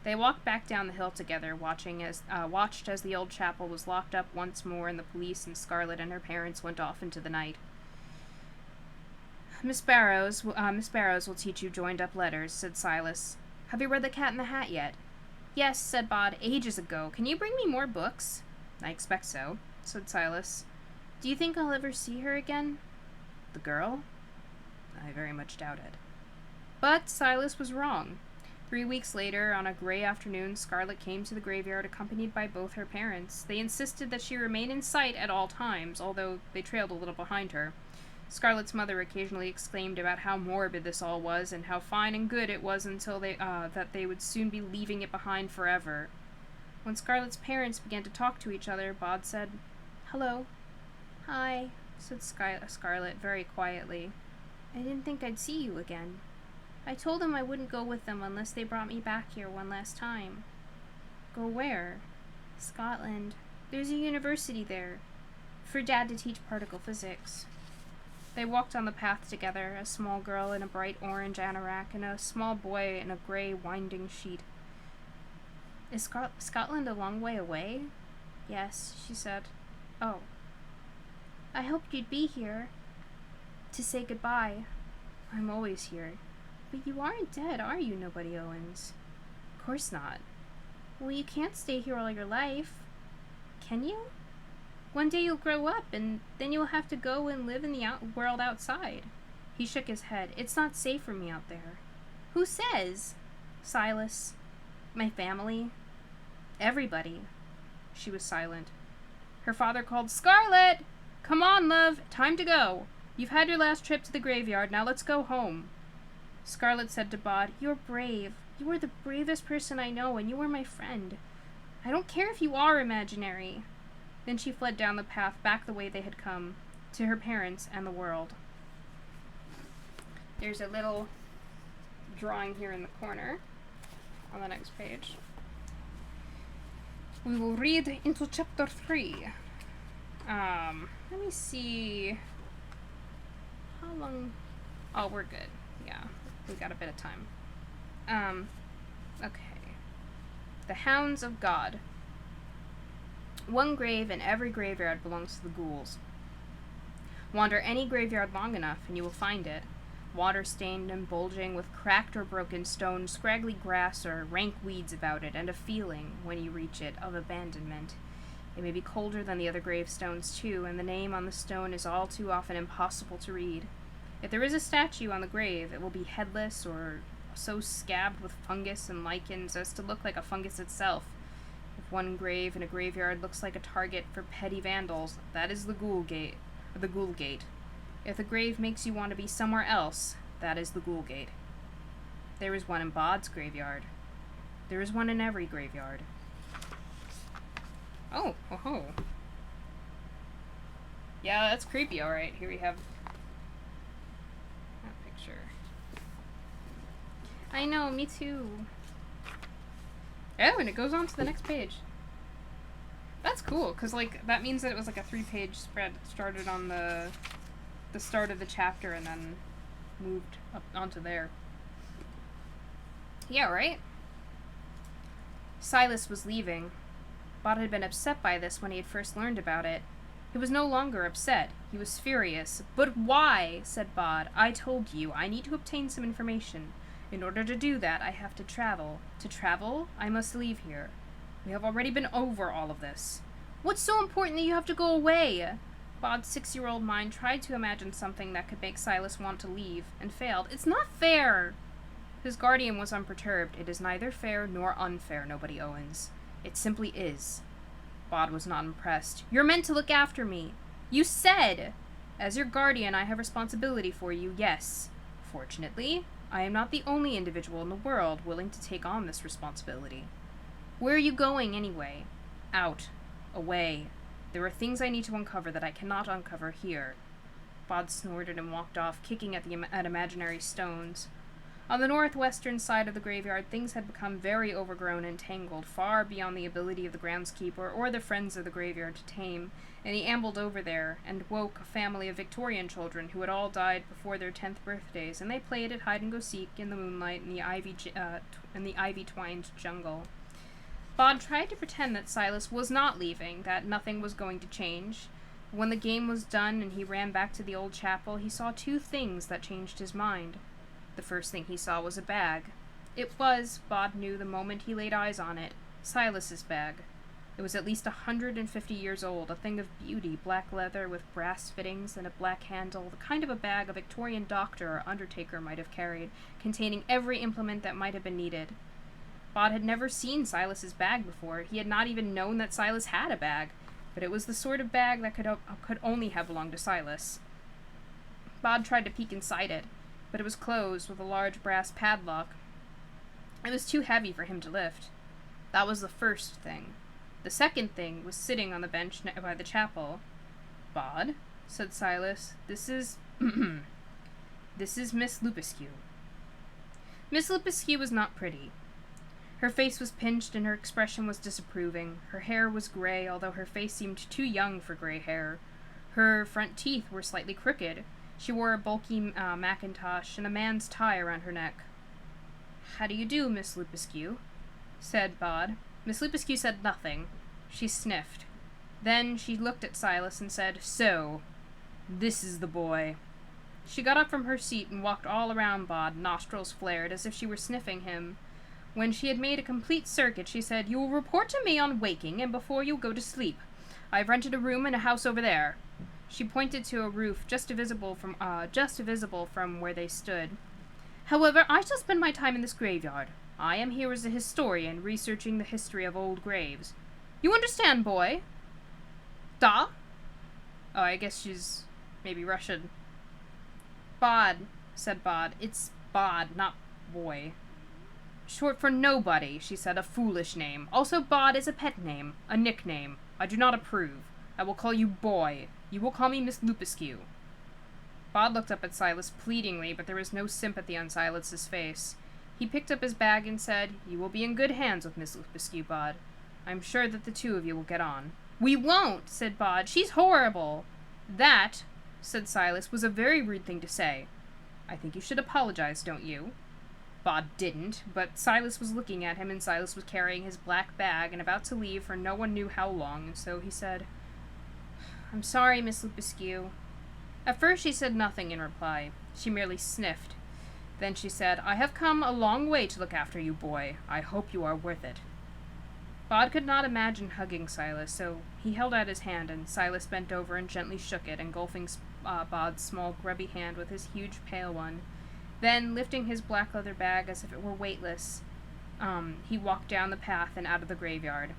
They walked back down the hill together, watched as the old chapel was locked up once more, and the police and Scarlet and her parents went off into the night. Miss Barrows will teach you joined-up letters," said Silas. "Have you read The Cat in the Hat yet?" "Yes," said Bod, "ages ago. Can you bring me more books?" "I expect so," said Silas. "Do you think I'll ever see her again?" "The girl? I very much doubt it." But Silas was wrong. 3 weeks later, on a gray afternoon, Scarlet came to the graveyard accompanied by both her parents. They insisted that she remain in sight at all times, although they trailed a little behind her. Scarlet's mother occasionally exclaimed about how morbid this all was, and how fine and good it was until that they would soon be leaving it behind forever. When Scarlet's parents began to talk to each other, Bod said, "Hello." "Hi," said Scarlet very quietly. "I didn't think I'd see you again. I told them I wouldn't go with them unless they brought me back here one last time." "Go where?" "Scotland." There's a university there for Dad to teach particle physics. They walked on the path together, a small girl in a bright orange anorak and a small boy in a gray winding sheet. Is Scotland a long way away? Yes, she said. Oh. I hoped you'd be here to say goodbye. I'm always here. But you aren't dead, are you, Nobody Owens? Of course not. Well, you can't stay here all your life. Can you? One day you'll grow up, and then you'll have to go and live in the world outside. He shook his head. It's not safe for me out there. Who says? Silas. My family. Everybody. She was silent. Her father called, Scarlet! Come on, love. Time to go. You've had your last trip to the graveyard. Now let's go home. Scarlet said to Bod, You're brave. You are the bravest person I know, and you are my friend. I don't care if you are imaginary. Then she fled down the path back the way they had come, to her parents and the world. There's a little drawing here in the corner on the next page. We will read into chapter 3. Let me see. How long? Oh, we're good. Yeah, we got a bit of time. Okay. The Hounds of God. One grave in every graveyard belongs to the ghouls. Wander any graveyard long enough, and you will find it. Water-stained and bulging, with cracked or broken stone, scraggly grass or rank weeds about it, and a feeling, when you reach it, of abandonment. It may be colder than the other gravestones, too, and the name on the stone is all too often impossible to read. If there is a statue on the grave, it will be headless or so scabbed with fungus and lichens as to look like a fungus itself. If one grave in a graveyard looks like a target for petty vandals, that is the ghoul gate. If the grave makes you want to be somewhere else, that is the ghoul gate. There is one in Bod's graveyard. There is one in every graveyard. Oh. Yeah, that's creepy, alright. Here we have that picture. I know, me too. Oh, and it goes on to the next page. That's cool, because, like, that means that it was, like, a 3-page spread. It started on the start of the chapter and then moved up onto there. Yeah, right? Silas was leaving. Bod had been upset by this when he had first learned about it. He was no longer upset. He was furious. But why? Said Bod. I told you, I need to obtain some information. In order to do that, I have to travel. To travel, I must leave here. We have already been over all of this. What's so important that you have to go away? Bod's 6-year-old mind tried to imagine something that could make Silas want to leave, and failed. It's not fair! His guardian was unperturbed. It is neither fair nor unfair, Nobody Owens. It simply is. Bod was not impressed. You're meant to look after me. You said! As your guardian, I have responsibility for you, yes. Fortunately, I am not the only individual in the world willing to take on this responsibility. Where are you going, anyway? Out. Away. There are things I need to uncover that I cannot uncover here. Bod snorted and walked off, kicking at imaginary stones. On the northwestern side of the graveyard, things had become very overgrown and tangled, far beyond the ability of the groundskeeper or the friends of the graveyard to tame, and he ambled over there, and woke a family of Victorian children who had all died before their 10th birthdays, and they played at hide-and-go-seek in the moonlight in the ivy-twined jungle. Bod tried to pretend that Silas was not leaving, that nothing was going to change. When the game was done and he ran back to the old chapel, he saw 2 things that changed his mind. The first thing he saw was a bag. It was, Bod knew the moment he laid eyes on it, Silas's bag. It was at least 150 years old, a thing of beauty, black leather with brass fittings and a black handle, the kind of a bag a Victorian doctor or undertaker might have carried, containing every implement that might have been needed. Bod had never seen Silas's bag before. He had not even known that Silas had a bag, but it was the sort of bag that could only have belonged to Silas. Bod tried to peek inside it, but it was closed with a large brass padlock. It was too heavy for him to lift. That was the first thing. The second thing was sitting on the bench by the chapel. Bod, said Silas, this is Miss Lupescu. Miss Lupescu was not pretty. Her face was pinched and her expression was disapproving. Her hair was gray, although her face seemed too young for gray hair. Her front teeth were slightly crooked. She wore a bulky mackintosh and a man's tie around her neck. "How do you do, Miss Lupescu?" said Bod. Miss Lupescu said nothing. She sniffed. Then she looked at Silas and said, "So, this is the boy." She got up from her seat and walked all around Bod, nostrils flared, as if she were sniffing him. When she had made a complete circuit, she said, "You will report to me on waking and before you go to sleep. I've rented a room in a house over there." She pointed to a roof just visible from where they stood. "However, I shall spend my time in this graveyard. I am here as a historian, researching the history of old graves. You understand, boy?" "Da?" "Oh, I guess she's maybe Russian." "Bod," said Bod. "It's Bod, not boy." "Short for nobody," she said, "a foolish name. Also, Bod is a pet name, a nickname. I do not approve. I will call you boy. You will call me Miss Lupescu." Bod looked up at Silas pleadingly, but there was no sympathy on Silas's face. He picked up his bag and said, "You will be in good hands with Miss Lupescu, Bod. I'm sure that the two of you will get on." "We won't," said Bod. "She's horrible." "That," said Silas, "was a very rude thing to say. I think you should apologize, don't you?" Bod didn't, but Silas was looking at him, and Silas was carrying his black bag and about to leave for no one knew how long, and so he said, "I'm sorry, Miss Lupescu." At first she said nothing in reply. She merely sniffed. Then she said, "I have come a long way to look after you, boy. I hope you are worth it." Bod could not imagine hugging Silas, so he held out his hand, and Silas bent over and gently shook it, engulfing Bod's small, grubby hand with his huge, pale one. Then, lifting his black leather bag as if it were weightless, he walked down the path and out of the graveyard.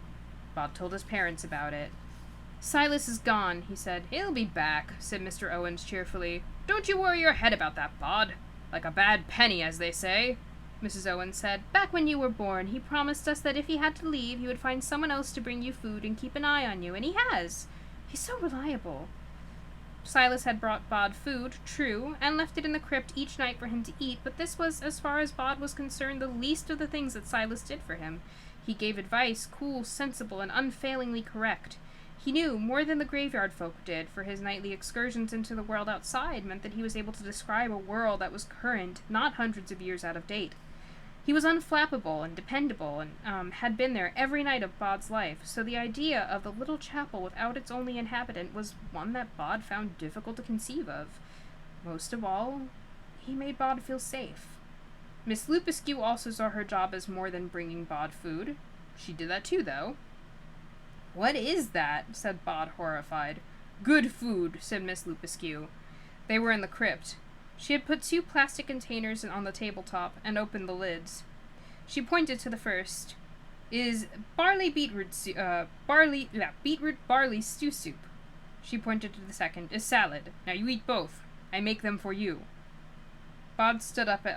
Bod told his parents about it. "Silas is gone," he said. "He'll be back," said Mr. Owens cheerfully. "Don't you worry your head about that, Bod. Like a bad penny, as they say," Mrs. Owens said. "Back when you were born, he promised us that if he had to leave, he would find someone else to bring you food and keep an eye on you, and he has. He's so reliable." Silas had brought Bod food, true, and left it in the crypt each night for him to eat, but this was, as far as Bod was concerned, the least of the things that Silas did for him. He gave advice, cool, sensible, and unfailingly correct. He knew more than the graveyard folk did, for his nightly excursions into the world outside meant that he was able to describe a world that was current, not hundreds of years out of date. He was unflappable and dependable, and had been there every night of Bod's life, so the idea of the little chapel without its only inhabitant was one that Bod found difficult to conceive of. Most of all, he made Bod feel safe. Miss Lupescu also saw her job as more than bringing Bod food. She did that too, though. "What is that?" said Bod, horrified. "Good food," said Miss Lupescu. They were in the crypt. She had put 2 plastic containers on the tabletop and opened the lids. She pointed to the first. "Is beetroot barley stew soup." She pointed to the second. "Is salad. Now you eat both. I make them for you." Bod stared up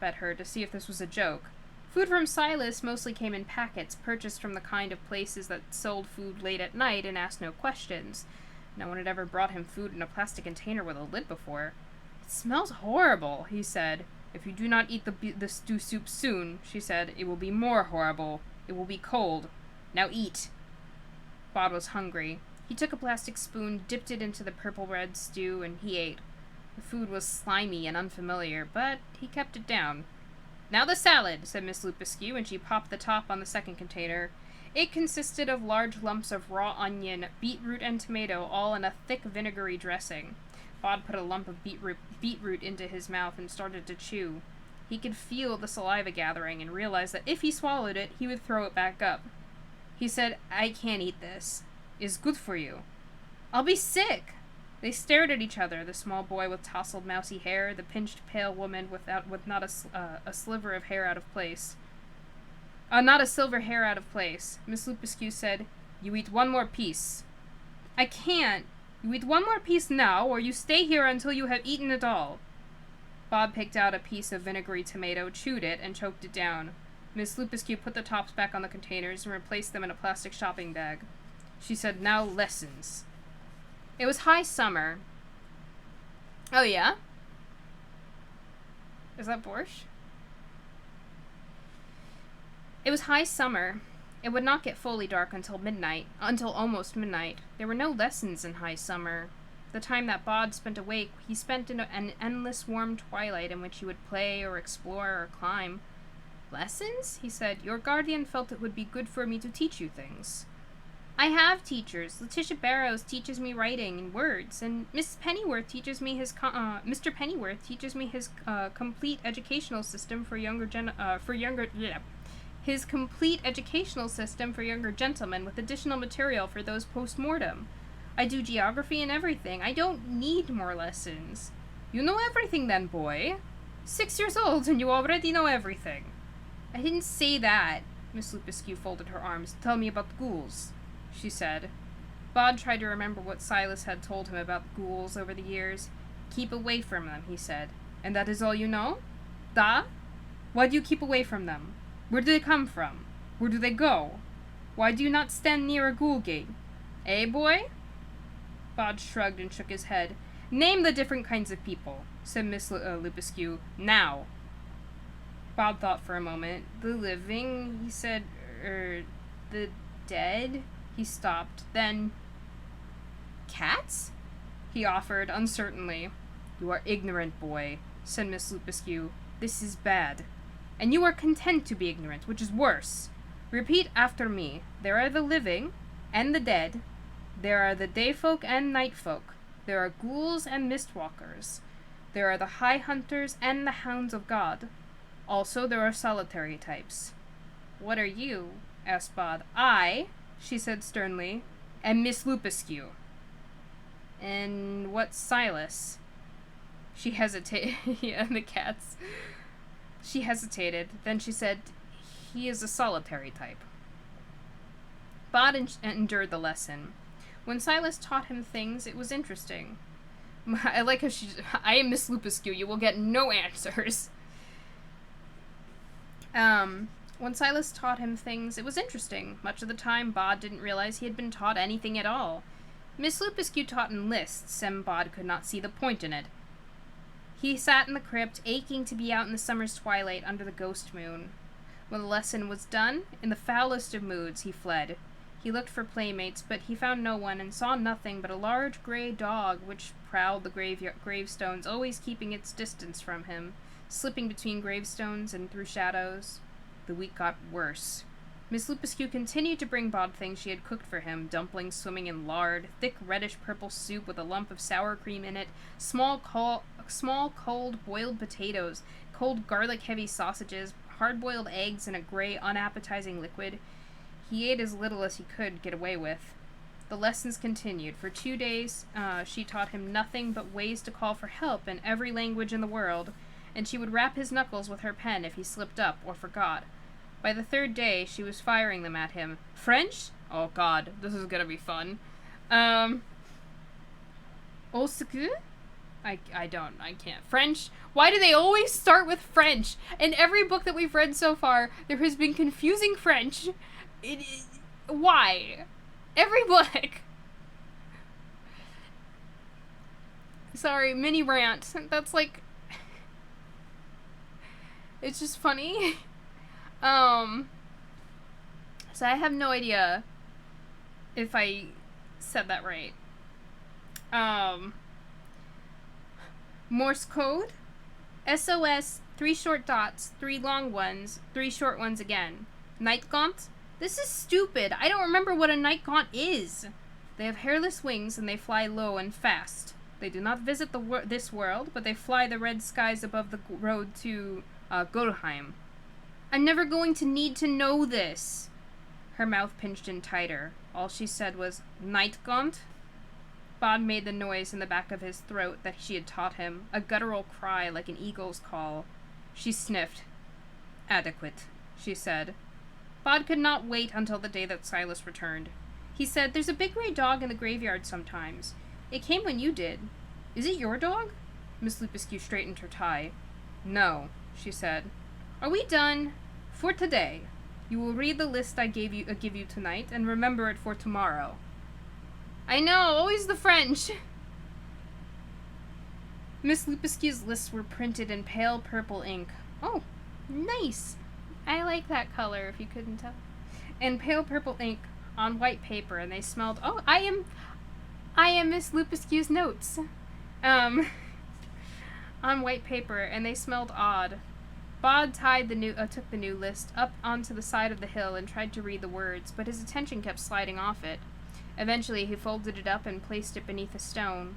at her to see if this was a joke. Food from Silas mostly came in packets, purchased from the kind of places that sold food late at night and asked no questions. No one had ever brought him food in a plastic container with a lid before. "It smells horrible," he said. "If you do not eat the stew soup soon," she said, "it will be more horrible. It will be cold. Now eat." Bod was hungry. He took a plastic spoon, dipped it into the purple-red stew, and he ate. The food was slimy and unfamiliar, but he kept it down. "Now the salad," said Miss Lupescu, and she popped the top on the second container. It consisted of large lumps of raw onion, beetroot, and tomato, all in a thick vinegary dressing. Bod put a lump of beetroot into his mouth and started to chew. He could feel the saliva gathering and realized that if he swallowed it, he would throw it back up. He said, "I can't eat this. It's good for you." "I'll be sick." They stared at each other, the small boy with tousled mousy hair, the pinched pale woman with not a sliver of hair out of place. Not a silver hair out of place. Miss Lupescu said, "You eat one more piece." "I can't. You eat one more piece now, or you stay here until you have eaten it all." Bob picked out a piece of vinegary tomato, chewed it, and choked it down. Miss Lupescu put the tops back on the containers and replaced them in a plastic shopping bag. She said, "Now lessons." It was high summer. Oh, yeah? Is that borscht? It was high summer. It would not get fully dark until almost midnight. There were no lessons in high summer. The time that Bod spent awake, he spent in an endless warm twilight in which he would play or explore or climb. Lessons? He said. Your guardian felt it would be good for me to teach you things. I have teachers. Letitia Barrows teaches me writing and words, and Mr. Pennyworth teaches me his complete educational system for his complete educational system for younger gentlemen with additional material for those post-mortem. I do geography and everything. I don't need more lessons. You know everything then, boy. 6 years old and you already know everything. I didn't say that. Miss Lupescu folded her arms. Tell me about the ghouls, she said. Bod tried to remember what Silas had told him about the ghouls over the years. Keep away from them, he said. And that is all you know? Da? Why do you keep away from them? Where do they come from? Where do they go? Why do you not stand near a ghoul gate? Eh, boy? Bod shrugged and shook his head. Name the different kinds of people, said Miss Lupescu. Now. Bod thought for a moment. The living, he said. The dead? He stopped. Then, cats? He offered, uncertainly. You are ignorant, boy, said Miss Lupescu. This is bad. And you are content to be ignorant, which is worse. Repeat after me. There are the living and the dead. There are the day folk and night folk. There are ghouls and mistwalkers. There are the high hunters and the hounds of God. Also, there are solitary types. What are you? Asked Bod. I, she said sternly, am Miss Lupescu. And what's Silas? She hesitated. Yeah, the cats. She hesitated. Then she said, he is a solitary type. Bod endured the lesson. When Silas taught him things, it was interesting. I like how I am Miss Lupescu, you will get no answers. When Silas taught him things, it was interesting. Much of the time, Bod didn't realize he had been taught anything at all. Miss Lupescu taught in lists, and Bod could not see the point in it. He sat in the crypt, aching to be out in the summer's twilight under the ghost moon. When the lesson was done, in the foulest of moods, he fled. He looked for playmates, but he found no one and saw nothing but a large gray dog which prowled the gravestones, always keeping its distance from him, slipping between gravestones and through shadows. The week got worse. Miss Lupescu continued to bring Bod things she had cooked for him, dumplings swimming in lard, thick reddish-purple soup with a lump of sour cream in it, small cold boiled potatoes, cold garlic-heavy sausages, hard-boiled eggs, and a gray, unappetizing liquid. He ate as little as he could get away with. The lessons continued. For 2 days, she taught him nothing but ways to call for help in every language in the world, and she would rap his knuckles with her pen if he slipped up or forgot. By the 3rd day, she was firing them at him. French? Oh god, this is gonna be fun. Au secours? I can't. French? Why do they always start with French? In every book that we've read so far, there has been confusing French. Why? Every book. Sorry, mini rant. That's like... It's just funny. So I have no idea if I said that right. Morse code? SOS, 3 short dots, 3 long ones, 3 short ones again. Night gaunt? This is stupid. I don't remember what a night gaunt is. They have hairless wings and they fly low and fast. They do not visit this world, but they fly the red skies above the road to Godheim. I'm never going to need to know this. Her mouth pinched in tighter. All she said was, Night gaunt? Bod made the noise in the back of his throat that she had taught him, a guttural cry like an eagle's call. She sniffed. Adequate, she said. Bod could not wait until the day that Silas returned. He said, There's a big gray dog in the graveyard sometimes. It came when you did. Is it your dog? Miss Lupescu straightened her tie. No, she said. Are we done? For today. You will read the list I give you tonight and remember it for tomorrow. I know, always the French. Miss Lupescu's lists were printed in pale purple ink. Oh, nice. I like that color, if you couldn't tell. In pale purple ink on white paper, and they smelled... Oh, I am Miss Lupuscue's notes. On white paper, and they smelled odd. Bod took the new list up onto the side of the hill and tried to read the words, but his attention kept sliding off it. Eventually, he folded it up and placed it beneath a stone.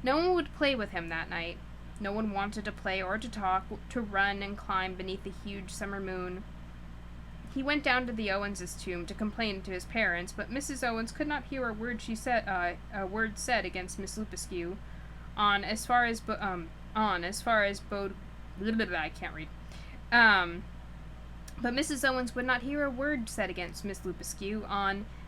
No one would play with him that night. No one wanted to play or to talk, to run and climb beneath the huge summer moon. He went down to the Owens' tomb to complain to his parents, but Mrs. Owens could not hear a word said against Miss Lupuscue. As far as Bod... I can't read. But Mrs. Owens would not hear a word said against Miss Lupuscue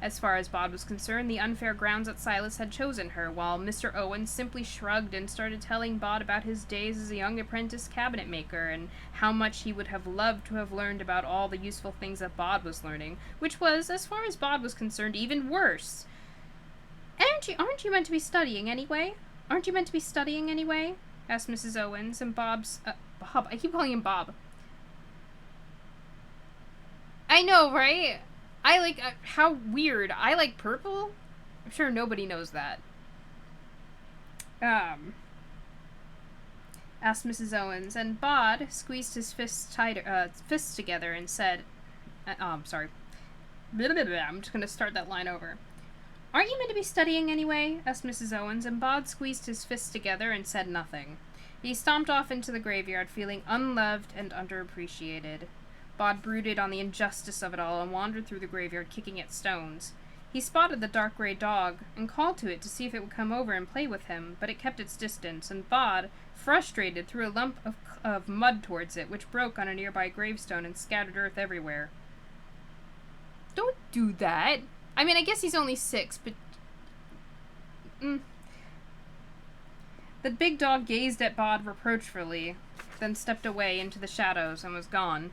as far as Bod was concerned, the unfair grounds that Silas had chosen her, while Mr. Owens simply shrugged and started telling Bod about his days as a young apprentice cabinet maker, and how much he would have loved to have learned about all the useful things that Bod was learning, which was, as far as Bod was concerned, even worse. Aren't you meant to be studying anyway? Aren't you meant to be studying anyway? Asked Mrs. Owens, and Bob, I keep calling him Bob. I know, right? How weird. I like purple? I'm sure nobody knows that. Asked Mrs. Owens, and Bod squeezed his fists together and said, sorry. I'm just gonna start that line over. Aren't you meant to be studying anyway? Asked Mrs. Owens, and Bod squeezed his fists together and said nothing. He stomped off into the graveyard, feeling unloved and underappreciated. Bod brooded on the injustice of it all and wandered through the graveyard, kicking at stones. He spotted the dark gray dog and called to it to see if it would come over and play with him, but it kept its distance, and Bod, frustrated, threw a lump of mud towards it, which broke on a nearby gravestone and scattered earth everywhere. Don't do that! I mean, I guess he's only 6, but... The big dog gazed at Bod reproachfully, then stepped away into the shadows and was gone.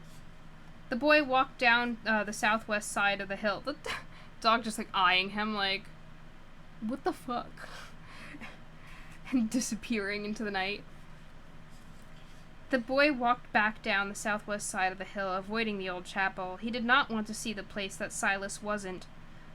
The boy walked down the southwest side of the hill. The dog just, eyeing him like, what the fuck? And disappearing into the night. The boy walked back down the southwest side of the hill, avoiding the old chapel. He did not want to see the place that Silas wasn't.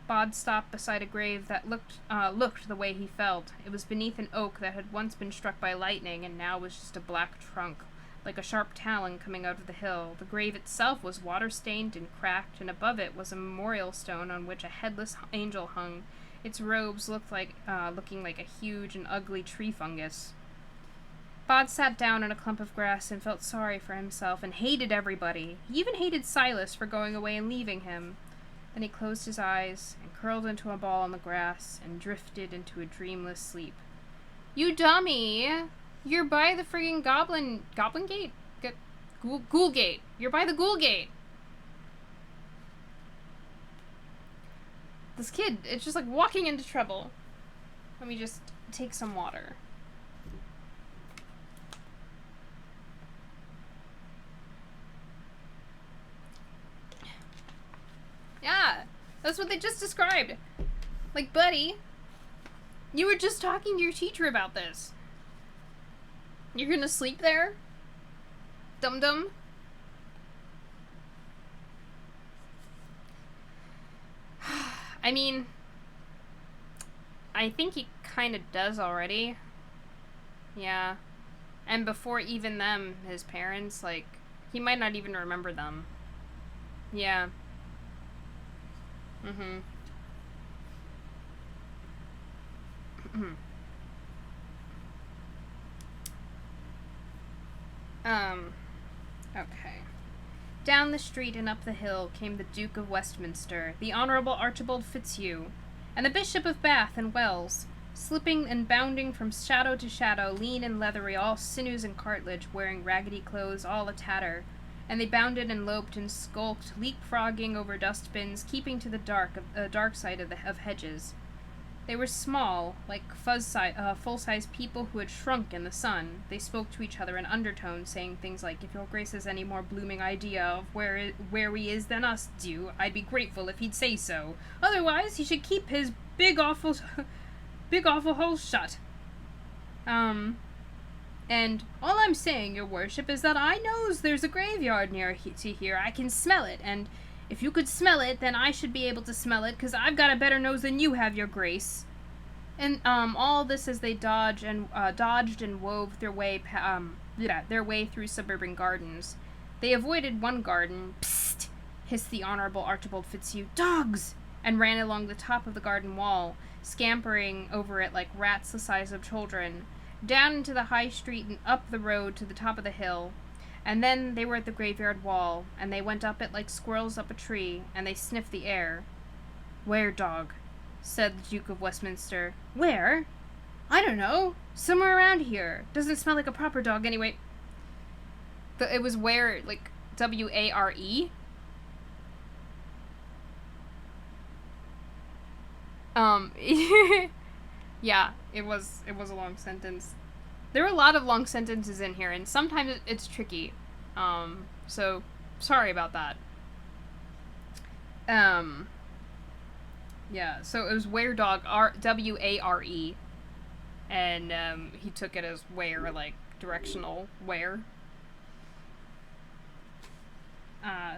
Bod stopped beside a grave that looked the way he felt. It was beneath an oak that had once been struck by lightning and now was just a black trunk, like a sharp talon coming out of the hill. The grave itself was water-stained and cracked, and above it was a memorial stone on which a headless angel hung, its robes looking like a huge and ugly tree fungus. Bod sat down in a clump of grass and felt sorry for himself and hated everybody. He even hated Silas for going away and leaving him. Then he closed his eyes and curled into a ball on the grass and drifted into a dreamless sleep. You dummy! You're by the friggin' Goblin Gate? Ghoul Gate. You're by the Ghoul Gate. This kid, it's just like walking into trouble. Let me just take some water. Yeah, that's what they just described. Like, buddy, you were just talking to your teacher about this. You're gonna sleep there? Dum-dum? I mean, I think he kind of does already. Yeah. And before even them, his parents, he might not even remember them. Yeah. Okay. Down the street and up the hill came the Duke of Westminster, the Honourable Archibald Fitzhugh, and the Bishop of Bath and Wells, slipping and bounding from shadow to shadow, lean and leathery, all sinews and cartilage, wearing raggedy clothes, all a tatter. And they bounded and loped and skulked, leapfrogging over dustbins, keeping to the dark side of hedges. They were small, like full-size people who had shrunk in the sun. They spoke to each other in undertones, saying things like, "If your Grace has any more blooming idea of where he is than us do, I'd be grateful if he'd say so. Otherwise, he should keep his big awful hole shut." And And all I'm saying, your worship, is that I knows there's a graveyard near to here. I can smell it, and if you could smell it, then I should be able to smell it, because I've got a better nose than you have, your grace. And all this as they dodged and wove their way through suburban gardens. They avoided one garden. Psst! Hissed the Honorable Archibald Fitzhugh. Dogs! And ran along the top of the garden wall, scampering over it like rats the size of children, down into the high street and up the road to the top of the hill. And then they were at the graveyard wall, and they went up it like squirrels up a tree, and they sniffed the air. Where, dog? Said the Duke of Westminster. Where? I don't know. Somewhere around here. Doesn't smell like a proper dog anyway. It was where, like, W-A-R-E? Yeah, it was a long sentence. There are a lot of long sentences in here, and sometimes it's tricky. So, sorry about that. Yeah, so it was where dog, W-A-R-E. And, he took it as where, like, directional where.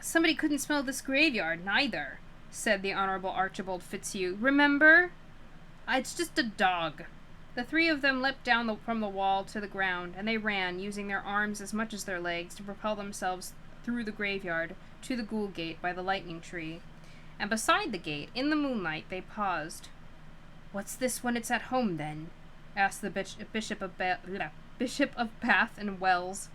Somebody couldn't smell this graveyard, neither, said the Honorable Archibald Fitzhugh. Remember? It's just a dog. The three of them leapt down from the wall to the ground, and they ran, using their arms as much as their legs to propel themselves through the graveyard to the Ghoul Gate by the lightning tree. And beside the gate, in the moonlight, they paused. What's this when it's at home, then? Asked the Bishop of Bath and Wells.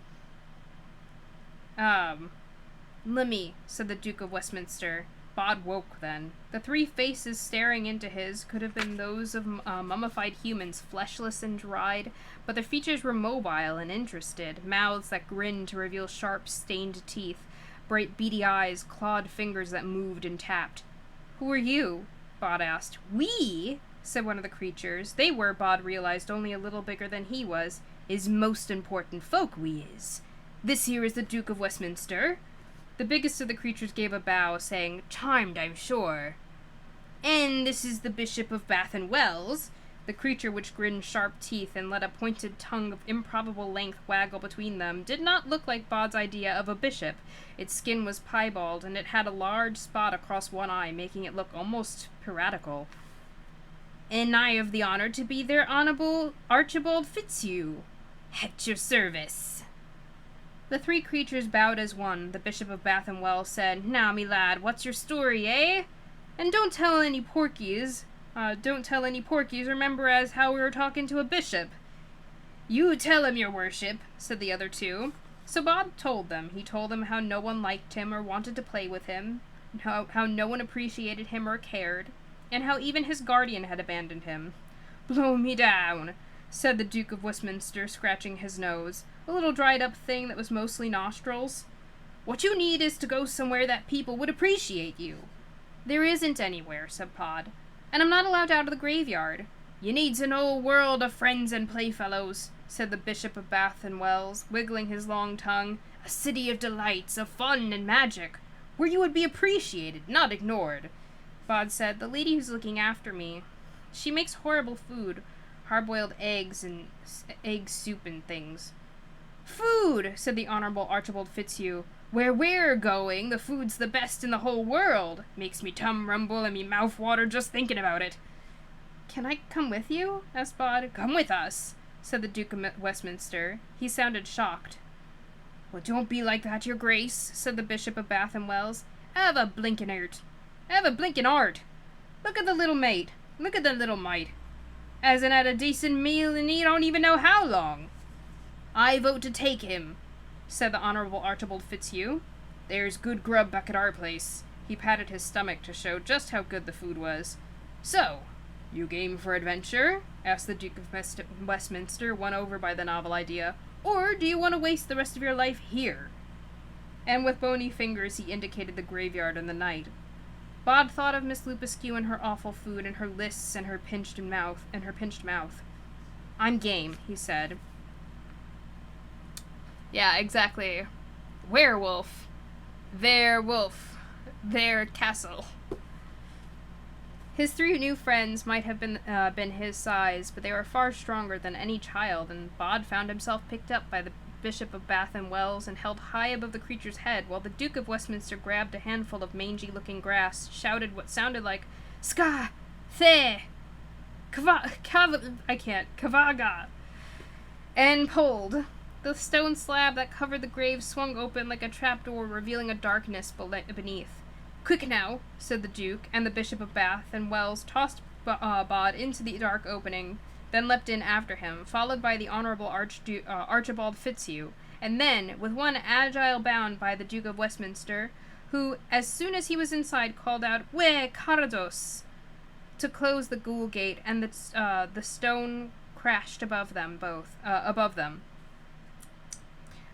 Lemmy, said the Duke of Westminster. Bod woke then. The three faces staring into his could have been those of mummified humans, fleshless and dried, but their features were mobile and interested, mouths that grinned to reveal sharp, stained teeth, bright beady eyes, clawed fingers that moved and tapped. Who are you? Bod asked. We? Said one of the creatures. They were, Bod realized, only a little bigger than he was. Is most important folk, we is. This here is the Duke of Westminster. The biggest of the creatures gave a bow, saying, Charmed, I'm sure. And this is the Bishop of Bath and Wells. The creature, which grinned sharp teeth and let a pointed tongue of improbable length waggle between them, did not look like Bod's idea of a bishop. Its skin was piebald, and it had a large spot across one eye, making it look almost piratical. And I have the honor to be their Honorable Archibald Fitzhugh. At your service. The three creatures bowed as one. The Bishop of Bath and Wells said, Now, me lad, what's your story, eh? And don't tell any porkies. Remember as how we were talking to a bishop. You tell him, your worship, said the other two. So Bob told them. He told them how no one liked him or wanted to play with him, how no one appreciated him or cared, and how even his guardian had abandoned him. Blow me down, said the Duke of Westminster, scratching his nose, a little dried-up thing that was mostly nostrils. What you need is to go somewhere that people would appreciate you. There isn't anywhere, said Pod, and I'm not allowed out of the graveyard. You needs an old world of friends and playfellows, said the Bishop of Bath and Wells, wiggling his long tongue. A city of delights, of fun and magic, where you would be appreciated, not ignored. Bod said, The lady who's looking after me, she makes horrible food, hard-boiled eggs and egg soup and things. Food, said the Honorable Archibald Fitzhugh. Where we're going, the food's the best in the whole world. Makes me tum rumble and me mouth water just thinking about it. Can I come with you? Asked Bod. Come with us, said the Duke of Westminster. He sounded shocked. Well, don't be like that, your grace, said the Bishop of Bath and Wells. Have a blinkin' art. Look at the little mate. Look at the little mite. Hasn't had a decent meal in he don't even know how long. I vote to take him, said the Honorable Archibald Fitzhugh. There's good grub back at our place. He patted his stomach to show just how good the food was. So, you game for adventure? Asked the Duke of Westminster, won over by the novel idea. Or do you want to waste the rest of your life here? And with bony fingers he indicated the graveyard and the night. Bod thought of Miss Lupascue and her awful food and her lists and her pinched mouth. I'm game, he said. Yeah, exactly. Werewolf. Their wolf. Their castle. His 3 new friends might have been his size, but they were far stronger than any child, and Bod found himself picked up by the Bishop of Bath and Wells and held high above the creature's head, while the Duke of Westminster grabbed a handful of mangy-looking grass, shouted what sounded like, "Ska! The! Kavaga!" and pulled. The stone slab that covered the grave swung open like a trapdoor, revealing a darkness beneath. "Quick now," said the Duke, and the Bishop of Bath and Wells tossed Bod into the dark opening, then leapt in after him, followed by the Honourable Archibald Fitzhugh, and then, with one agile bound by the Duke of Westminster, who, as soon as he was inside, called out, "We Carados!" to close the ghoul gate, and the stone crashed above them.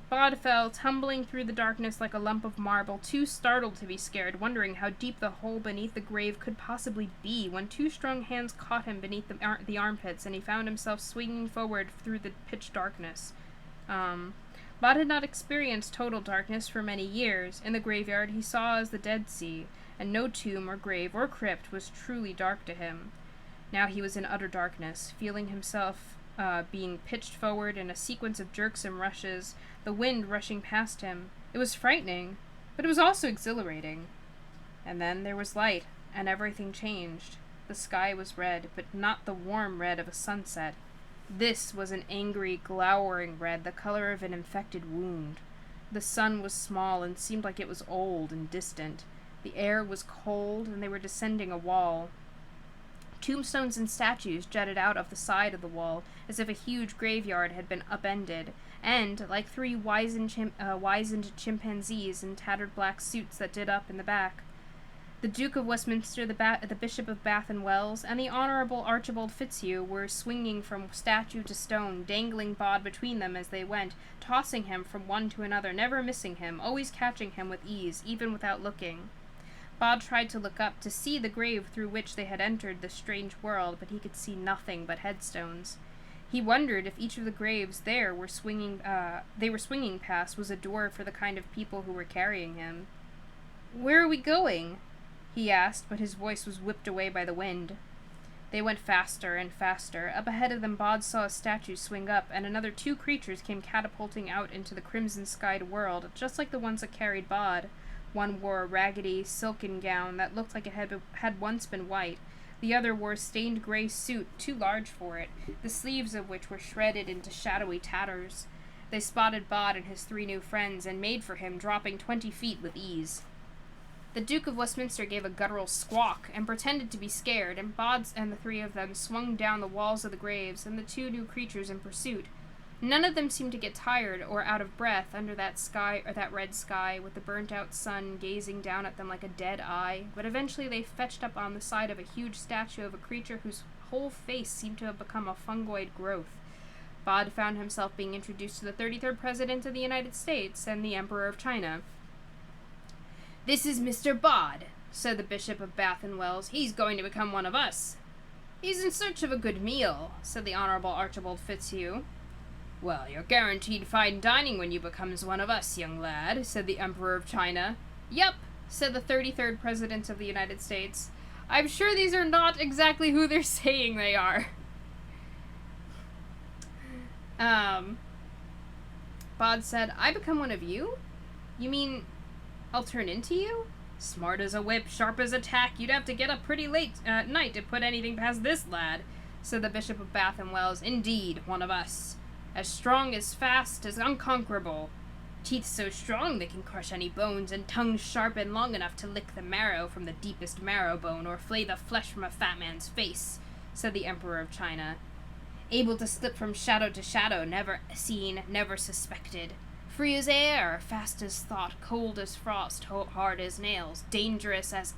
Bod fell, tumbling through the darkness like a lump of marble, too startled to be scared, wondering how deep the hole beneath the grave could possibly be, when 2 strong hands caught him beneath the armpits, and he found himself swinging forward through the pitch darkness. Bod had not experienced total darkness for many years. In the graveyard he saw as the Dead Sea, and no tomb or grave or crypt was truly dark to him. Now he was in utter darkness, feeling himself being pitched forward in a sequence of jerks and rushes, the wind rushing past him. It was frightening, but it was also exhilarating. And then there was light, and everything changed. The sky was red, but not the warm red of a sunset. This was an angry, glowering red, the color of an infected wound. The sun was small and seemed like it was old and distant. The air was cold, and they were descending a wall. Tombstones and statues jutted out of the side of the wall, as if a huge graveyard had been upended, and, like 3 wizened chimpanzees in tattered black suits that did up in the back, the Duke of Westminster, the Bishop of Bath and Wells, and the Honourable Archibald Fitzhugh were swinging from statue to stone, dangling Bod between them as they went, tossing him from one to another, never missing him, always catching him with ease, even without looking. Bod tried to look up, to see the grave through which they had entered this strange world, but he could see nothing but headstones. He wondered if each of the graves they were swinging past was a door for the kind of people who were carrying him. "Where are we going?" he asked, but his voice was whipped away by the wind. They went faster and faster. Up ahead of them Bod saw a statue swing up, and another 2 creatures came catapulting out into the crimson-skied world, just like the ones that carried Bod. One wore a raggedy, silken gown that looked like it had once been white. The other wore a stained gray suit, too large for it, the sleeves of which were shredded into shadowy tatters. They spotted Bod and his 3 new friends, and made for him, dropping 20 feet with ease. The Duke of Westminster gave a guttural squawk, and pretended to be scared, and Bod and the 3 of them swung down the walls of the graves, and the 2 new creatures in pursuit. None of them seemed to get tired or out of breath under that red sky, with the burnt-out sun gazing down at them like a dead eye, but eventually they fetched up on the side of a huge statue of a creature whose whole face seemed to have become a fungoid growth. Bod found himself being introduced to the 33rd President of the United States and the Emperor of China. "This is Mr. Bod," said the Bishop of Bath and Wells. "He's going to become one of us." "He's in search of a good meal," said the Honourable Archibald Fitzhugh. "Well, you're guaranteed fine dining when you becomes one of us, young lad," said the Emperor of China. "Yup," said the 33rd President of the United States. "I'm sure these are not exactly who they're saying they are." Bod said, "I become one of you? You mean I'll turn into you? Smart as a whip, sharp as a tack, you'd have to get up pretty late at night to put anything past this lad," said the Bishop of Bath and Wells. "Indeed, one of us. As strong, as fast, as unconquerable. Teeth so strong they can crush any bones, and tongues sharp and long enough to lick the marrow from the deepest marrow bone, or flay the flesh from a fat man's face," said the Emperor of China. "Able to slip from shadow to shadow, never seen, never suspected. Free as air, fast as thought, cold as frost, hard as nails, dangerous as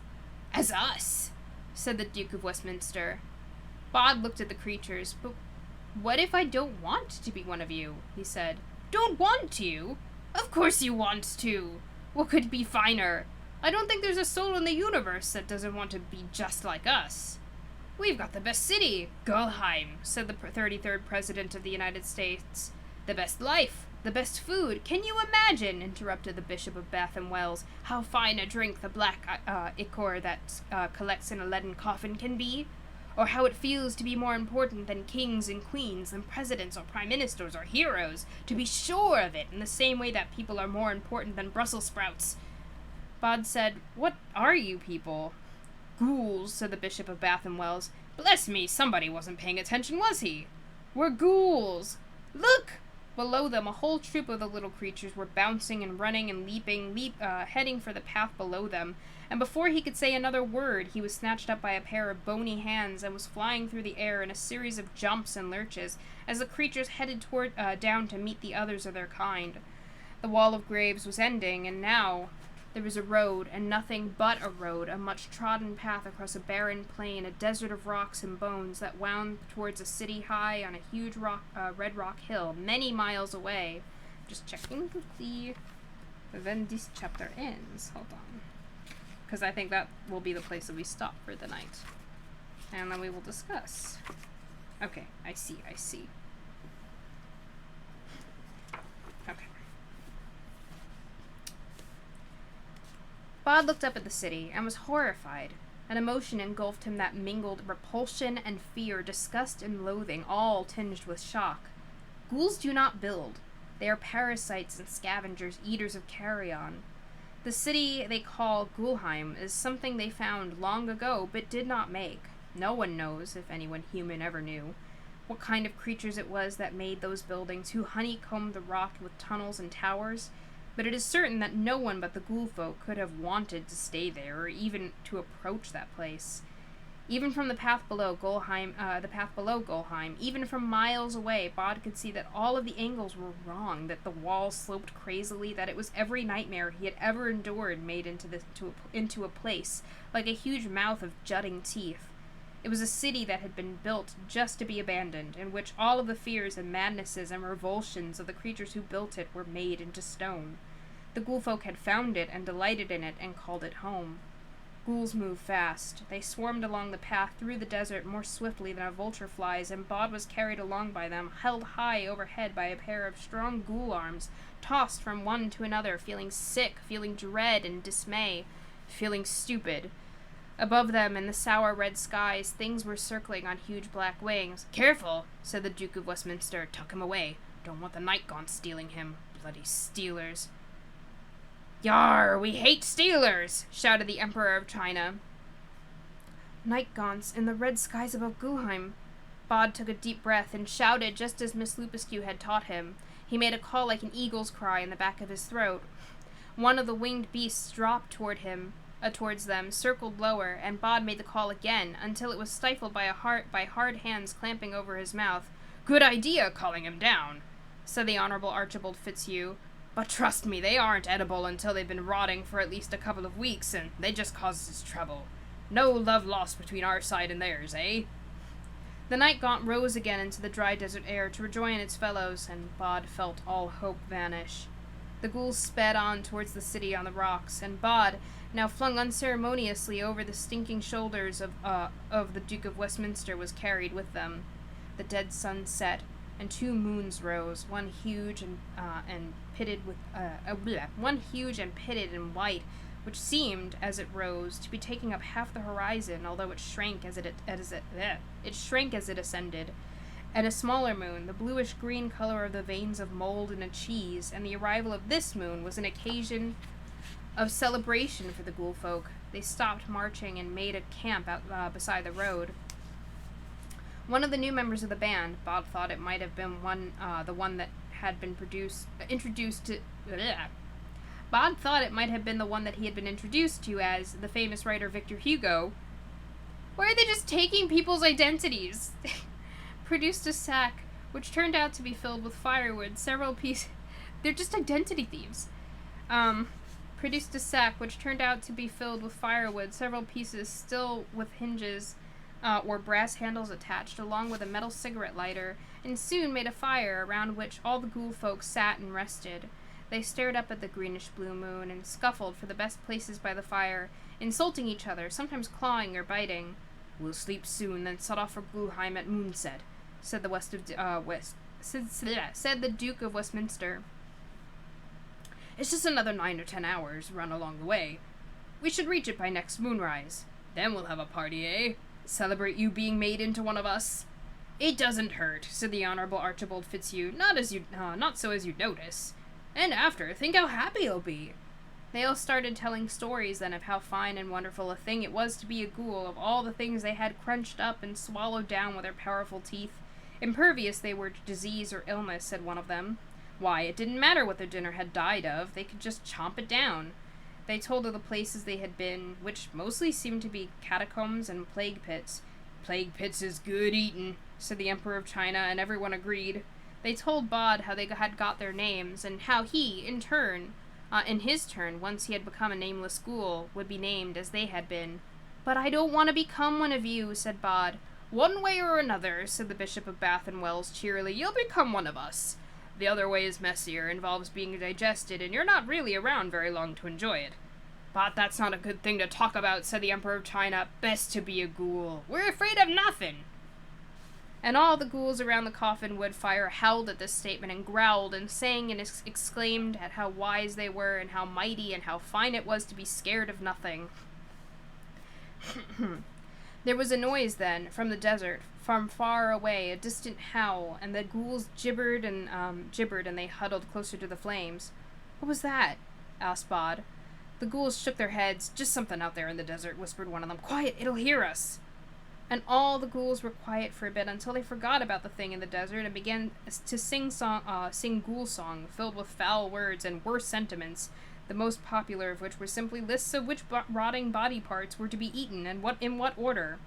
us," said the Duke of Westminster. Bod looked at the creatures. "But what if I don't want to be one of you?" he said. "Don't want to? Of course you want to! What could be finer? I don't think there's a soul in the universe that doesn't want to be just like us. We've got the best city, Gulheim," said the 33rd President of the United States. "The best life, The best food? Can you imagine? Interrupted the Bishop of Bath and Wells. How fine a drink the black ichor that collects in a leaden coffin can be? Or how it feels to be more important than kings and queens, than presidents or prime ministers or heroes? To be sure of it, in the same way that people are more important than Brussels sprouts. Bod said, "What are you people?" "Ghouls," said the Bishop of Bath and Wells. "Bless me, somebody wasn't paying attention, was he?" "We're ghouls." "Look!" Below them, a whole troop of the little creatures were bouncing and running and heading for the path below them, and before he could say another word, he was snatched up by a pair of bony hands and was flying through the air in a series of jumps and lurches as the creatures headed down to meet the others of their kind. The wall of graves was ending, and now there was a road, and nothing but a road, a much-trodden path across a barren plain, a desert of rocks and bones that wound towards a city high on a huge red rock hill, many miles away. Just checking to see when this chapter ends. Hold on. Because I think that will be the place that we stop for the night. And then we will discuss. Okay, I see. Okay. Bod looked up at the city and was horrified. An emotion engulfed him that mingled repulsion and fear, disgust and loathing, all tinged with shock. Ghouls do not build. They are parasites and scavengers, eaters of carrion. The city they call Ghoulheim is something they found long ago, but did not make. No one knows, if anyone human ever knew, what kind of creatures it was that made those buildings, who honeycombed the rock with tunnels and towers. But it is certain that no one but the ghoul folk could have wanted to stay there, or even to approach that place. Even from the path below Ghoulheim, even from miles away, Bod could see that all of the angles were wrong, that the walls sloped crazily, that it was every nightmare he had ever endured made into a place, like a huge mouth of jutting teeth. It was a city that had been built just to be abandoned, in which all of the fears and madnesses and revulsions of the creatures who built it were made into stone. The ghoul folk had found it and delighted in it and called it home. Ghouls move fast. They swarmed along the path through the desert more swiftly than a vulture flies, and Bod was carried along by them, held high overhead by a pair of strong ghoul arms, tossed from one to another, feeling sick, feeling dread and dismay, feeling stupid. Above them, in the sour red skies, things were circling on huge black wings. "Careful," said the Duke of Westminster. "Tuck him away. Don't want the night gaunts stealing him. Bloody stealers." "Yar, we hate stealers!" shouted the Emperor of China. Night gaunts in the red skies above Ghoulheim. Bod took a deep breath and shouted just as Miss Lupuscu had taught him. He made a call like an eagle's cry in the back of his throat. One of the winged beasts dropped towards them, circled lower, and Bod made the call again, until it was stifled by hard hands clamping over his mouth. "Good idea, calling him down," said the Honorable Archibald Fitzhugh. "But trust me, they aren't edible until they've been rotting for at least a couple of weeks, and they just cause us trouble. No love lost between our side and theirs, eh?" The night gaunt rose again into the dry desert air to rejoin its fellows, and Bod felt all hope vanish. The ghouls sped on towards the city on the rocks, and Bod, now flung unceremoniously over the stinking shoulders of the Duke of Westminster, was carried with them. The dead sun set, and two moons rose, one huge and pitted and white, which seemed, as it rose, to be taking up half the horizon, although it shrank as it ascended, and a smaller moon, the bluish-green color of the veins of mold in a cheese, and the arrival of this moon was an occasion of celebration for the ghoul folk. They stopped marching and made a camp out beside the road. One of the new members of the band, Bob thought it might have been the one that had been introduced to as the famous writer Victor Hugo. Why are they just taking people's identities? Produced a sack, which turned out to be filled with firewood, several pieces... They're just identity thieves. Produced a sack, which turned out to be filled with firewood, several pieces still with hinges or brass handles attached, along with a metal cigarette lighter, and soon made a fire around which all the ghoul folk sat and rested. They stared up at the greenish-blue moon and scuffled for the best places by the fire, insulting each other, sometimes clawing or biting. "We'll sleep soon, then set off for Ghoulheim at moonset," said the said the Duke of Westminster. "It's just another 9 or 10 hours run along the way. We should reach it by next moonrise. Then we'll have a party, eh? Celebrate you being made into one of us." "It doesn't hurt," said the Honorable Archibald Fitzhugh, not so as you'd notice. "And after, think how happy you'll be." They all started telling stories then of how fine and wonderful a thing it was to be a ghoul, of all the things they had crunched up and swallowed down with their powerful teeth. Impervious they were to disease or illness, said one of them. Why, it didn't matter what their dinner had died of, they could just chomp it down. They told of the places they had been, which mostly seemed to be catacombs and plague pits. "Plague pits is good eatin'," said the Emperor of China, and everyone agreed. They told Bod how they had got their names, and how he, in his turn, once he had become a nameless ghoul, would be named as they had been. "But I don't want to become one of you," said Bod. "One way or another," said the Bishop of Bath and Wells cheerily, "you'll become one of us. The other way is messier, involves being digested, and you're not really around very long to enjoy it." "But that's not a good thing to talk about," said the Emperor of China. "Best to be a ghoul. We're afraid of nothing." And all the ghouls around the coffin wood fire howled at this statement and growled and sang and exclaimed at how wise they were and how mighty and how fine it was to be scared of nothing. There was a noise then, from the desert, from far away, a distant howl, and the ghouls gibbered and they huddled closer to the flames. "What was that?" asked Bod. The ghouls shook their heads. "Just something out there in the desert," whispered one of them. "Quiet, it'll hear us." And all the ghouls were quiet for a bit until they forgot about the thing in the desert and began to sing ghoul song, filled with foul words and worse sentiments, the most popular of which were simply lists of which rotting body parts were to be eaten and in what order.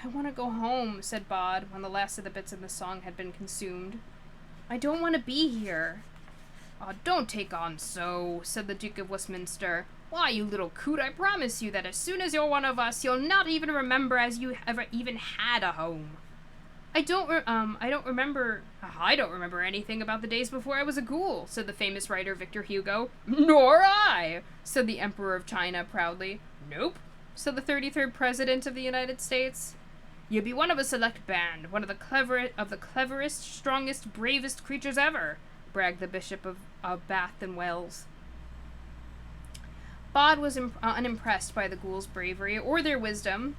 "I want to go home," said Bod, when the last of the bits of the song had been consumed. "I don't want to be here." "Oh, don't take on so," said the Duke of Westminster. "Why, you little coot, I promise you that as soon as you're one of us, you'll not even remember as you ever even had a home." I don't remember anything about the days before I was a ghoul," said the famous writer Victor Hugo. "Nor I," said the Emperor of China proudly. "Nope," said the 33rd President of the United States. "You'll be one of a select band, one of the cleverest, strongest, bravest creatures ever," bragged the Bishop of Bath and Wells. Bod was unimpressed by the ghouls' bravery or their wisdom.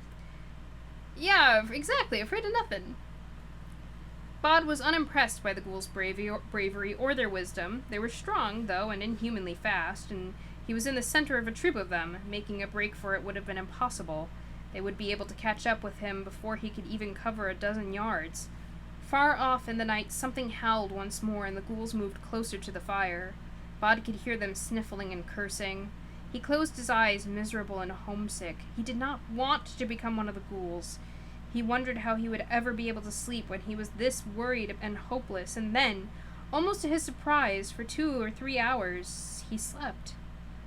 Yeah, exactly, afraid of nothing. Bod was unimpressed by the ghouls' bravery or their wisdom. They were strong, though, and inhumanly fast, and he was in the center of a troop of them. Making a break for it would have been impossible. They would be able to catch up with him before he could even cover a dozen yards. Far off in the night, something howled once more, and the ghouls moved closer to the fire. Bod could hear them sniffling and cursing. He closed his eyes, miserable and homesick. He did not want to become one of the ghouls. He wondered how he would ever be able to sleep when he was this worried and hopeless, and then, almost to his surprise, for 2 or 3 hours, he slept.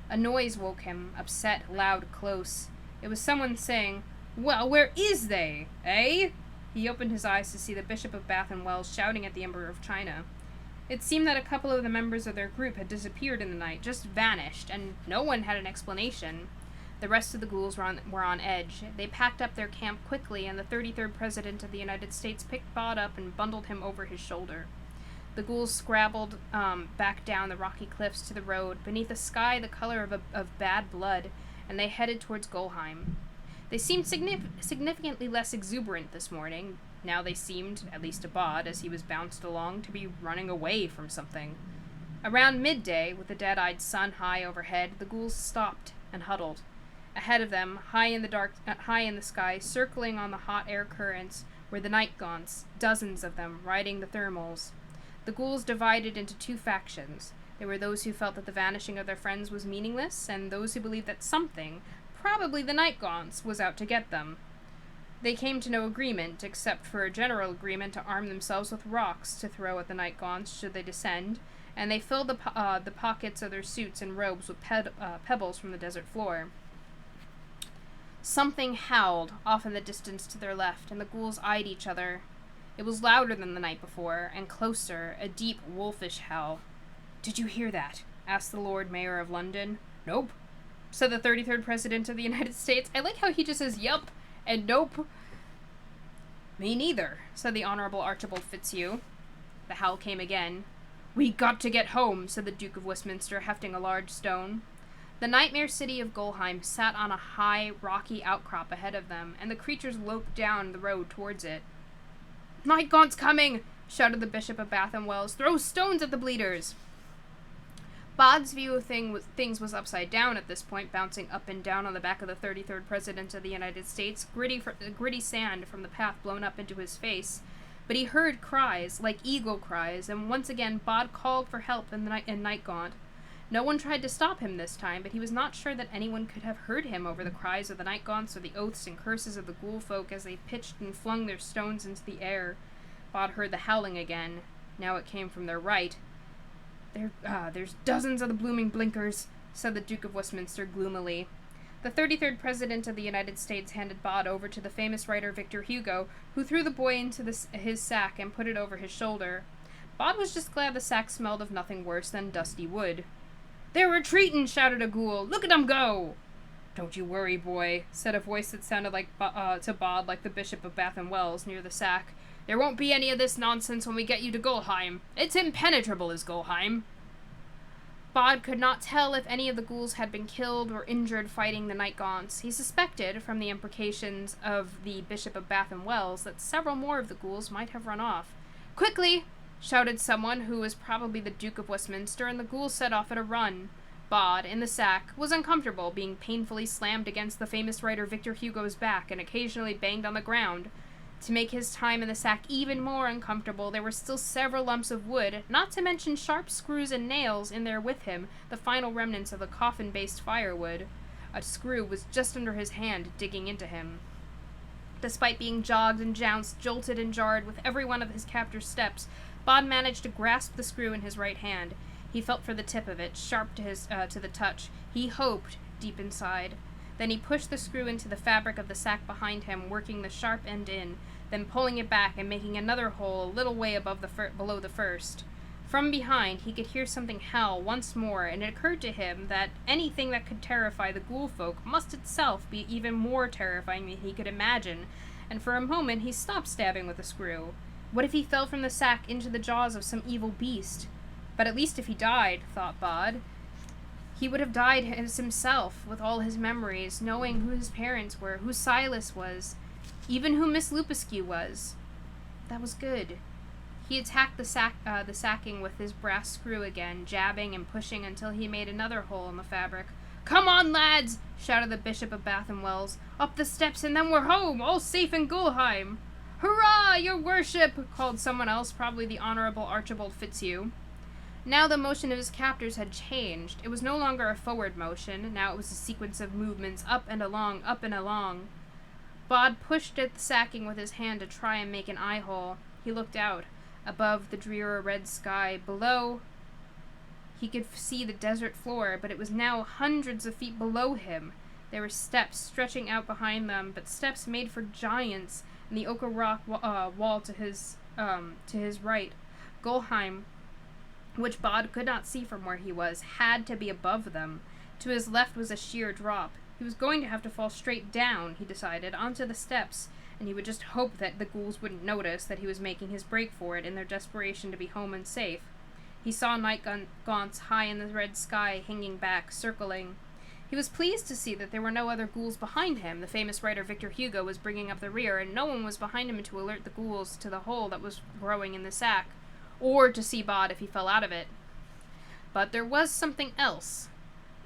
A noise woke him, upset, loud, close. It was someone saying, "Well, where is they, eh?" He opened his eyes to see the Bishop of Bath and Wells shouting at the Emperor of China. It seemed that a couple of the members of their group had disappeared in the night, just vanished, and no one had an explanation. The rest of the ghouls were on edge. They packed up their camp quickly, and the 33rd President of the United States picked Bod up and bundled him over his shoulder. The ghouls scrabbled back down the rocky cliffs to the road, beneath a sky the color of bad blood, and they headed towards Golheim. They seemed significantly less exuberant this morning. Now they seemed, at least to Bod, as he was bounced along, to be running away from something. Around midday, with the dead-eyed sun high overhead, the ghouls stopped and huddled. Ahead of them, high in the sky, circling on the hot air currents, were the night gaunts, dozens of them, riding the thermals. The ghouls divided into 2 factions. There were those who felt that the vanishing of their friends was meaningless, and those who believed that something, probably the night gaunts, was out to get them. They came to no agreement, except for a general agreement to arm themselves with rocks to throw at the night gaunts should they descend, and they filled the pockets of their suits and robes with pebbles from the desert floor. Something howled off in the distance to their left, and the ghouls eyed each other. It was louder than the night before, and closer, a deep, wolfish howl. "Did you hear that?" asked the Lord Mayor of London. "Nope," said the 33rd President of the United States. I like how he just says yup and nope. "Me neither," said the Honorable Archibald Fitzhugh. The howl came again. "We got to get home," said the Duke of Westminster, hefting a large stone. The nightmare city of Gulheim sat on a high, rocky outcrop ahead of them, and the creatures loped down the road towards it. "Nightgaunt's coming!" shouted the Bishop of Bath and Wells. "Throw stones at the bleeders!" Bod's view of things was upside down at this point, bouncing up and down on the back of the 33rd President of the United States, gritty sand from the path blown up into his face. But he heard cries, like eagle cries, and once again Bod called for help in Nightgaunt. No one tried to stop him this time, but he was not sure that anyone could have heard him over the cries of the Nightgaunts or the oaths and curses of the ghoul folk as they pitched and flung their stones into the air. Bod heard the howling again. Now it came from their right. There's dozens of the blooming blinkers," said the Duke of Westminster gloomily. The 33rd President of the United States handed Bod over to the famous writer Victor Hugo, who threw the boy into his sack and put it over his shoulder. Bod was just glad the sack smelled of nothing worse than dusty wood. "They're retreatin'!" shouted a ghoul. "Look at 'em go!" "Don't you worry, boy," said a voice that sounded like to Bod like the Bishop of Bath and Wells near the sack. "There won't be any of this nonsense when we get you to Gulheim. It's impenetrable, is Gulheim." Bod could not tell if any of the ghouls had been killed or injured fighting the Nightgaunts. He suspected, from the imprecations of the Bishop of Bath and Wells, that several more of the ghouls might have run off. "Quickly!" shouted someone who was probably the Duke of Westminster, and the ghouls set off at a run. Bod, in the sack, was uncomfortable, being painfully slammed against the famous writer Victor Hugo's back and occasionally banged on the ground. To make his time in the sack even more uncomfortable, there were still several lumps of wood, not to mention sharp screws and nails in there with him, the final remnants of the coffin-based firewood. A screw was just under his hand, digging into him. Despite being jogged and jounced, jolted and jarred with every one of his captor's steps, Bod managed to grasp the screw in his right hand. He felt for the tip of it, sharp to the touch. He hoped, deep inside. Then he pushed the screw into the fabric of the sack behind him, working the sharp end in, then pulling it back and making another hole a little way below the first. From behind, he could hear something howl once more, and it occurred to him that anything that could terrify the ghoul folk must itself be even more terrifying than he could imagine, and for a moment he stopped stabbing with the screw. What if he fell from the sack into the jaws of some evil beast? But at least if he died, thought Bod, he would have died as himself, with all his memories, knowing who his parents were, who Silas was, even who Miss Lupusque was. That was good. He attacked the sacking with his brass screw again, jabbing and pushing until he made another hole in the fabric. "Come on, lads!" shouted the Bishop of Bath and Wells. "Up the steps and then we're home, all safe in Gulheim!" "Hurrah, your worship!" called someone else, probably the Honorable Archibald Fitzhugh. Now the motion of his captors had changed. It was no longer a forward motion. Now it was a sequence of movements up and along, up and along. Bod pushed at the sacking with his hand to try and make an eye hole. He looked out. Above the drear red sky, below, he could see the desert floor, but it was now hundreds of feet below him. There were steps stretching out behind them, but steps made for giants, and the ochre rock wall to his right. Gulheim, which Bod could not see from where he was, had to be above them. To his left was a sheer drop. He was going to have to fall straight down, he decided, onto the steps, and he would just hope that the ghouls wouldn't notice that he was making his break for it in their desperation to be home and safe. He saw Nightgaunts high in the red sky, hanging back, circling. He was pleased to see that there were no other ghouls behind him. The famous writer Victor Hugo was bringing up the rear, and no one was behind him to alert the ghouls to the hole that was growing in the sack, or to see Bod if he fell out of it. But there was something else.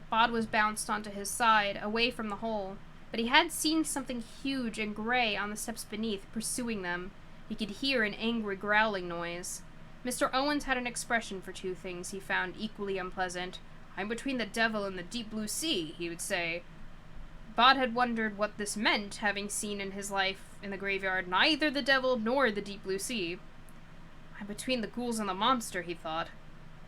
Bod was bounced onto his side, away from the hole, but he had seen something huge and gray on the steps beneath, pursuing them. He could hear an angry growling noise. Mr. Owens had an expression for two things he found equally unpleasant. "I'm between the devil and the deep blue sea," he would say. Bod had wondered what this meant, having seen in his life in the graveyard neither the devil nor the deep blue sea. "I'm between the ghouls and the monster," he thought.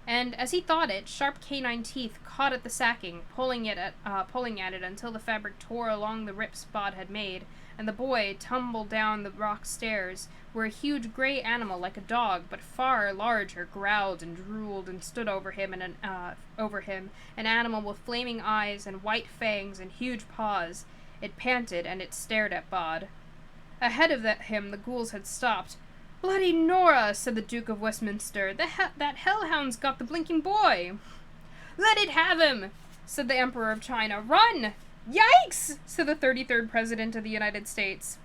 And as he thought it, sharp canine teeth caught at the sacking, pulling at it until the fabric tore along the rips Bod had made, and the boy tumbled down the rock stairs, where a huge gray animal like a dog, but far larger, growled and drooled and stood over him, an animal with flaming eyes and white fangs and huge paws. It panted and it stared at Bod. Ahead of him, the ghouls had stopped. Bloody Nora, said the Duke of Westminster. That hellhound's got the blinking boy. Let it have him, said the Emperor of China. Run! Yikes, said the 33rd President of the United States.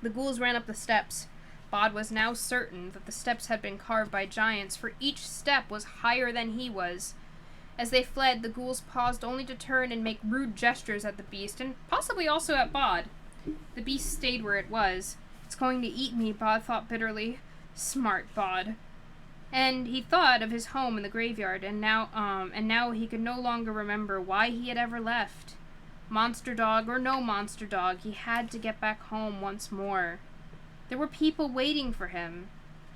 The ghouls ran up the steps. Bod was now certain that the steps had been carved by giants, for each step was higher than he was. As they fled, the ghouls paused only to turn and make rude gestures at the beast, and possibly also at Bod. The beast stayed where it was. It's going to eat me, Bod thought bitterly. Smart Bod. And he thought of his home in the graveyard, and now he could no longer remember why he had ever left. Monster dog or no monster dog, he had to get back home once more. There were people waiting for him.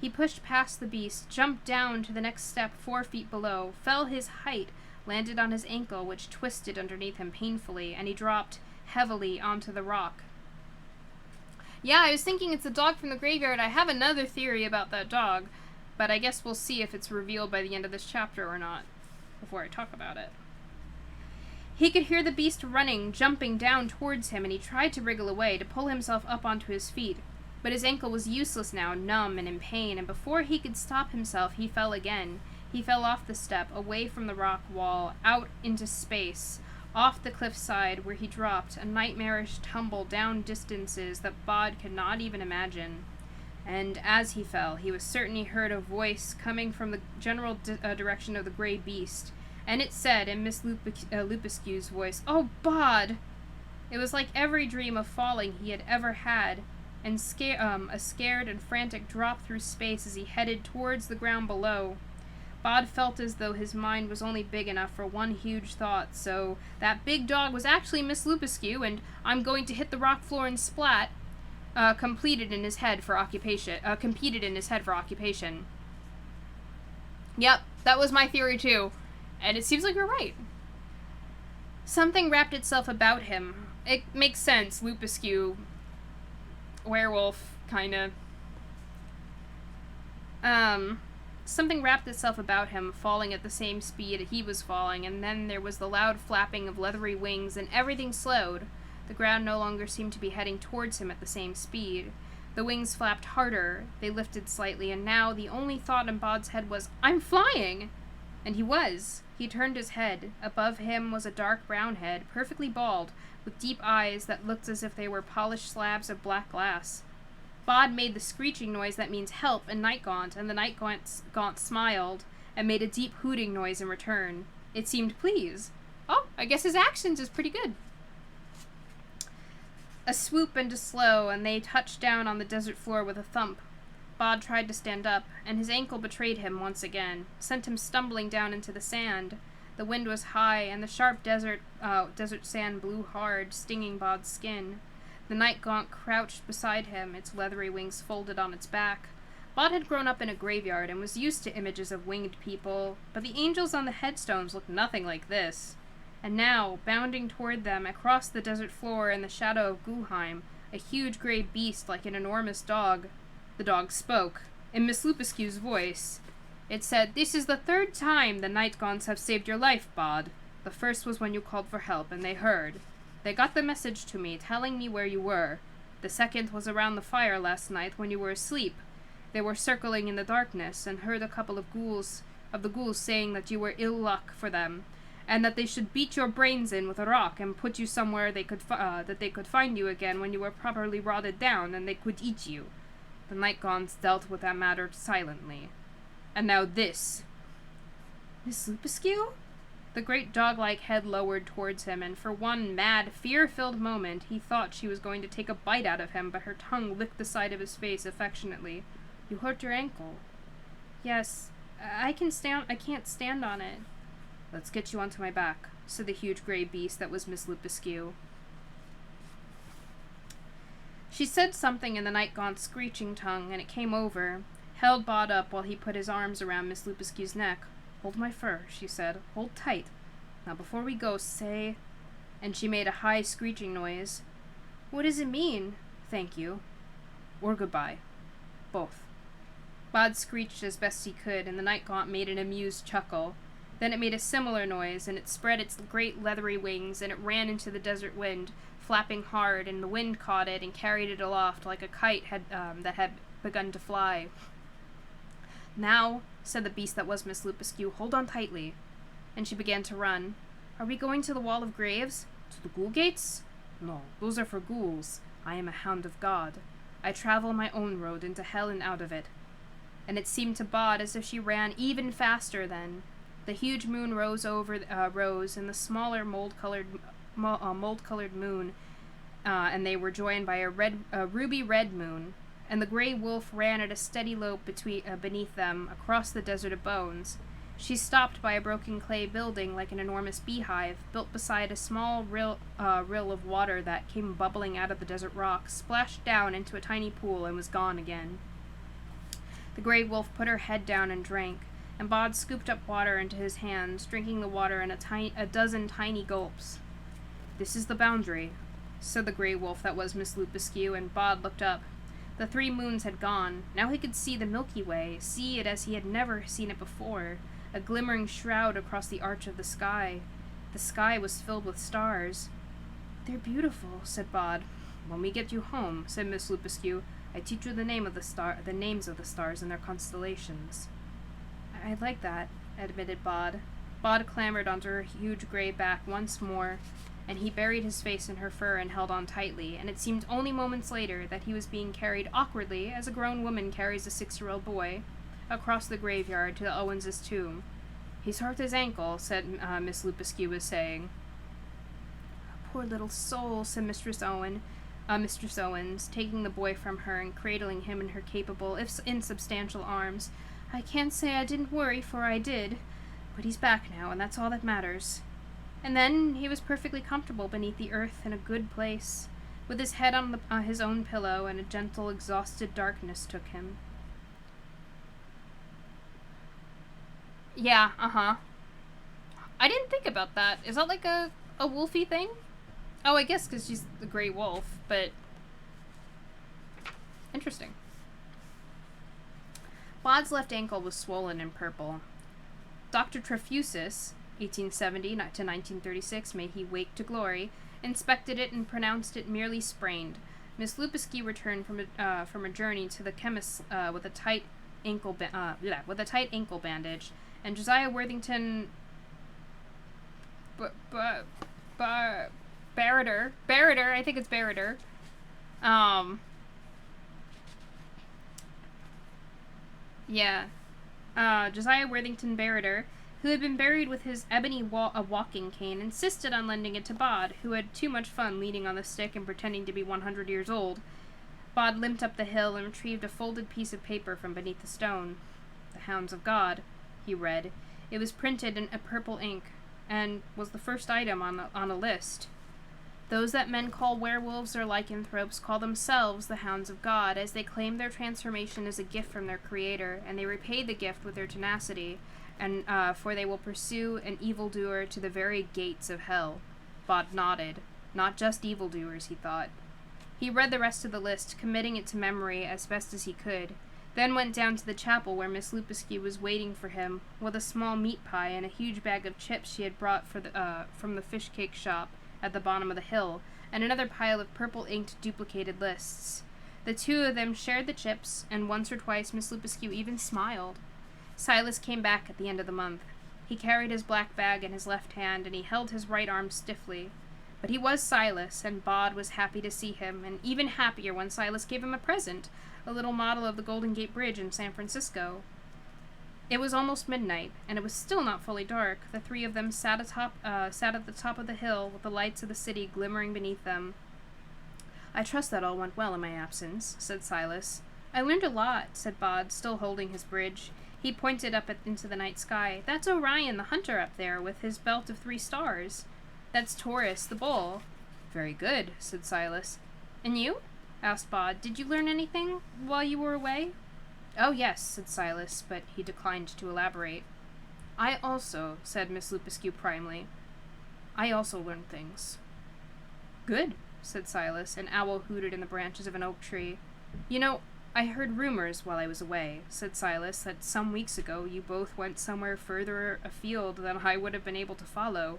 He pushed past the beast, jumped down to the next step 4 feet below, fell his height, landed on his ankle, which twisted underneath him painfully, and he dropped heavily onto the rock. Yeah, I was thinking it's a dog from the graveyard. I have another theory about that dog, but I guess we'll see if it's revealed by the end of this chapter or not, before I talk about it. He could hear the beast running, jumping down towards him, and he tried to wriggle away, to pull himself up onto his feet. But his ankle was useless now, numb and in pain, and before he could stop himself, he fell again. He fell off the step, away from the rock wall, out into space, off the cliffside, where he dropped, a nightmarish tumble down distances that Bod could not even imagine. And as he fell, he was certain he heard a voice coming from the general direction of the gray beast, and it said, in Miss Lupuscue's voice, "Oh, Bod!" It was like every dream of falling he had ever had, and a scared and frantic drop through space as he headed towards the ground below. Bod felt as though his mind was only big enough for one huge thought, so that big dog was actually Miss Lupuscue, and I'm going to hit the rock floor and splat, competed in his head for occupation. Yep, that was my theory too. And it seems like we're right. Something wrapped itself about him. It makes sense, Lupuscue. Werewolf, kinda. Something wrapped itself about him, falling at the same speed he was falling, and then there was the loud flapping of leathery wings, and everything slowed. The ground no longer seemed to be heading towards him at the same speed. The wings flapped harder, they lifted slightly, and now the only thought in Bod's head was, "I'm flying!" And he was. He turned his head. Above him was a dark brown head, perfectly bald, with deep eyes that looked as if they were polished slabs of black glass. Bod made the screeching noise that means help in Nightgaunt, and the Nightgaunt smiled and made a deep hooting noise in return. It seemed pleased. Oh, I guess his accent is pretty good. A swoop and a slow, and they touched down on the desert floor with a thump. Bod tried to stand up, and his ankle betrayed him once again, sent him stumbling down into the sand. The wind was high, and the sharp desert sand blew hard, stinging Bod's skin. The Nightgaunt crouched beside him, its leathery wings folded on its back. Bod had grown up in a graveyard and was used to images of winged people, but the angels on the headstones looked nothing like this. And now, bounding toward them across the desert floor in the shadow of Gulheim, a huge gray beast like an enormous dog. The dog spoke, in Miss Lupuscue's voice. It said, "This is the 3rd time the Nightgaunts have saved your life, Bod. The first was when you called for help, and they heard. They got the message to me, telling me where you were. The second was around the fire last night when you were asleep. They were circling in the darkness, and heard a couple of the ghouls saying that you were ill luck for them, and that they should beat your brains in with a rock and put you somewhere that they could find you again when you were properly rotted down, and they could eat you. The Nightgaunts dealt with that matter silently. And now this." Miss Lupuscue? The great dog-like head lowered towards him, and for one mad, fear-filled moment, he thought she was going to take a bite out of him, but her tongue licked the side of his face affectionately. "You hurt your ankle." "Yes, I can't stand on it." "Let's get you onto my back," said the huge gray beast that was Miss Lupuscue. She said something in the Nightgaunt's screeching tongue, and it came over, held Bod up while he put his arms around Miss Lupuscue's neck. "Hold my fur," she said. "Hold tight. Now before we go, say—" And she made a high screeching noise. "What does it mean?" "Thank you." "Or goodbye. Both." Bod screeched as best he could, and the Nightgaunt made an amused chuckle. Then it made a similar noise, and it spread its great leathery wings, and it ran into the desert wind, flapping hard, and the wind caught it and carried it aloft like a kite that had begun to fly. "Now," said the beast that was Miss Lupusque, "hold on tightly." And she began to run. "Are we going to the Wall of Graves? To the ghoul gates? No, those are for ghouls. I am a hound of God. I travel my own road into hell and out of it." And it seemed to Bod as if she ran even faster then. The huge moon rose, and the smaller mold-colored moon, and they were joined by a ruby-red moon. And the gray wolf ran at a steady lope beneath them, across the desert of bones. She stopped by a broken clay building like an enormous beehive, built beside a small rill of water that came bubbling out of the desert rocks, splashed down into a tiny pool, and was gone again. The gray wolf put her head down and drank, and Bod scooped up water into his hands, drinking the water in a dozen tiny gulps. "This is the boundary," said the gray wolf that was Miss Lupusque, and Bod looked up. The 3 moons had gone. Now he could see the Milky Way, see it as he had never seen it before, a glimmering shroud across the arch of the sky. The sky was filled with stars. "They're beautiful," said Bod. "When we get you home," said Miss Lupusque, "I teach you the names of the stars and their constellations." "I'd like that," admitted Bod. Bod clambered onto her huge gray back once more, and he buried his face in her fur and held on tightly, and it seemed only moments later that he was being carried awkwardly, as a grown woman carries a 6-year-old boy, across the graveyard to the Owens' tomb. "He's hurt his ankle," said Miss Lupusque was saying. "Poor little soul," said Mistress Owens, taking the boy from her and cradling him in her capable, if insubstantial arms. "I can't say I didn't worry, for I did. But he's back now, and that's all that matters." And then he was perfectly comfortable beneath the earth in a good place, with his head on his own pillow, and a gentle, exhausted darkness took him. Yeah, I didn't think about that. Is that like a wolfy thing? Oh, I guess because she's the gray wolf, but interesting. Bod's left ankle was swollen and purple. Dr. Trefusis, 1870 to 1936, may he wake to glory, inspected it and pronounced it merely sprained. Miss Lupusque returned from a journey to the chemist's with a tight ankle bandage, and Josiah Worthington Barreter, I think it's Barreter. Josiah Worthington Barreter, who had been buried with his ebony walking cane, insisted on lending it to Bod, who had too much fun leaning on the stick and pretending to be 100 years old. Bod limped up the hill and retrieved a folded piece of paper from beneath the stone. "The Hounds of God," he read. It was printed in a purple ink, and was the first item on a list. "Those that men call werewolves or lycanthropes call themselves the Hounds of God, as they claim their transformation as a gift from their Creator, and they repay the gift with their tenacity, and for they will pursue an evildoer to the very gates of hell." Bod nodded. Not just evildoers, he thought. He read the rest of the list, committing it to memory as best as he could, then went down to the chapel where Miss Lupusque was waiting for him, with a small meat pie and a huge bag of chips she had brought from the fish cake shop at the bottom of the hill, and another pile of purple-inked duplicated lists. The 2 of them shared the chips, and once or twice Miss Lupusque even smiled. Silas came back at the end of the month. He carried his black bag in his left hand, and he held his right arm stiffly. But he was Silas, and Bod was happy to see him, and even happier when Silas gave him a present, a little model of the Golden Gate Bridge in San Francisco. It was almost midnight, and it was still not fully dark. The 3 of them sat at the top of the hill, with the lights of the city glimmering beneath them. "I trust that all went well in my absence," said Silas. "I learned a lot," said Bod, still holding his bridge. He pointed up into the night sky. "That's Orion, the hunter, up there, with his belt of 3 stars. That's Taurus, the bull." "Very good," said Silas. "And you?" asked Bod. "Did you learn anything while you were away?" "Oh, yes," said Silas, but he declined to elaborate. "I also," said Miss Lupusque primly. "I also learned things." "Good," said Silas. An owl hooted in the branches of an oak tree. "You know, I heard rumors while I was away," said Silas, "that some weeks ago you both went somewhere further afield than I would have been able to follow.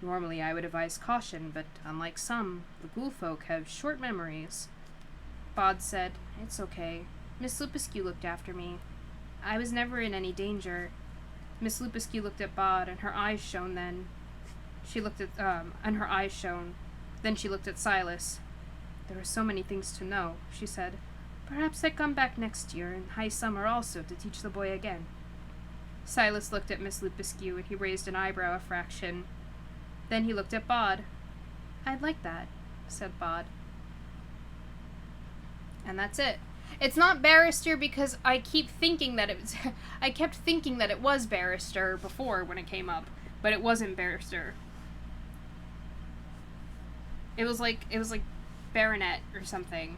Normally I would advise caution, but unlike some, the ghoul folk have short memories." Bod said, "It's okay. Miss Lupuscu looked after me. I was never in any danger. Miss Lupuscu looked at Bod, and her eyes shone then. She looked at, and her eyes shone. Then she looked at Silas. There are so many things to know, she said. Perhaps I come back next year, in high summer also, to teach the boy again. Silas looked at Miss Lupuscu, and he raised an eyebrow a fraction. Then he looked at Bod. I'd like that, said Bod. And that's it. It's not Barrister because I kept thinking that it was Barrister before when it came up, but it wasn't Barrister. It was like Baronet or something.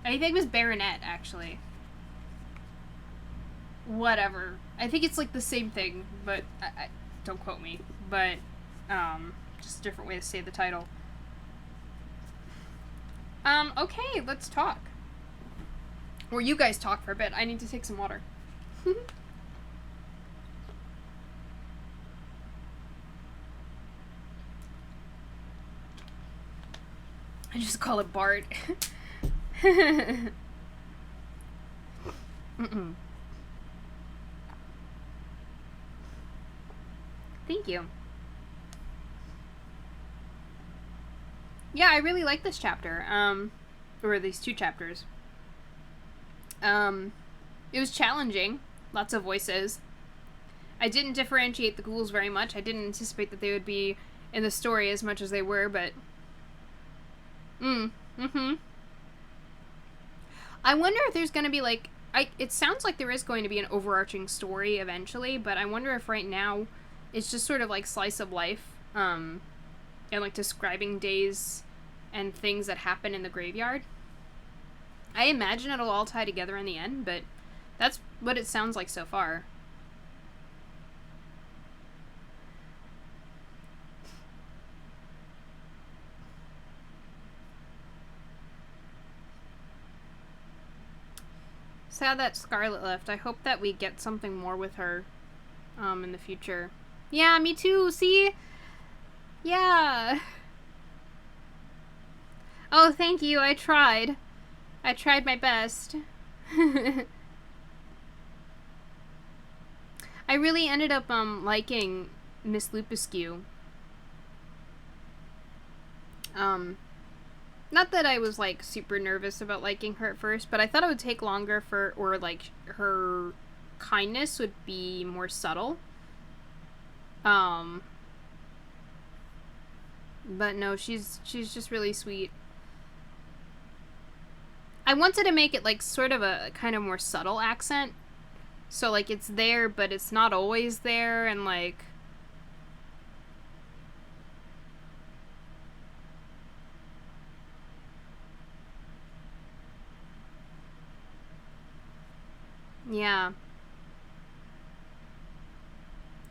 I think it was Baronet, actually. Whatever. I think it's like the same thing, but I don't quote me. But just a different way to say the title. Okay, let's talk. Or you guys talk for a bit. I need to take some water. I just call it Bart. Mm-mm. Thank you. Yeah, I really like this chapter. Or these two chapters. It was challenging. Lots of voices. I didn't differentiate the ghouls very much. I didn't anticipate that they would be in the story as much as they were, but... I wonder if there's gonna be, like... It sounds like there is going to be an overarching story eventually, but I wonder if right now it's just sort of like slice of life, and like describing days and things that happen in the graveyard. I imagine it'll all tie together in the end, but that's what it sounds like so far. Sad that Scarlet left. I hope that we get something more with her in the future. Yeah, me too. See? Yeah. Oh, thank you. I tried. I tried my best. I really ended up liking Miss Lupuscu. Not that I was like super nervous about liking her at first, but I thought it would take longer or like her kindness would be more subtle. But no, she's just really sweet. I wanted to make it like sort of a kind of more subtle accent. So like it's there, but it's not always there, and like... Yeah.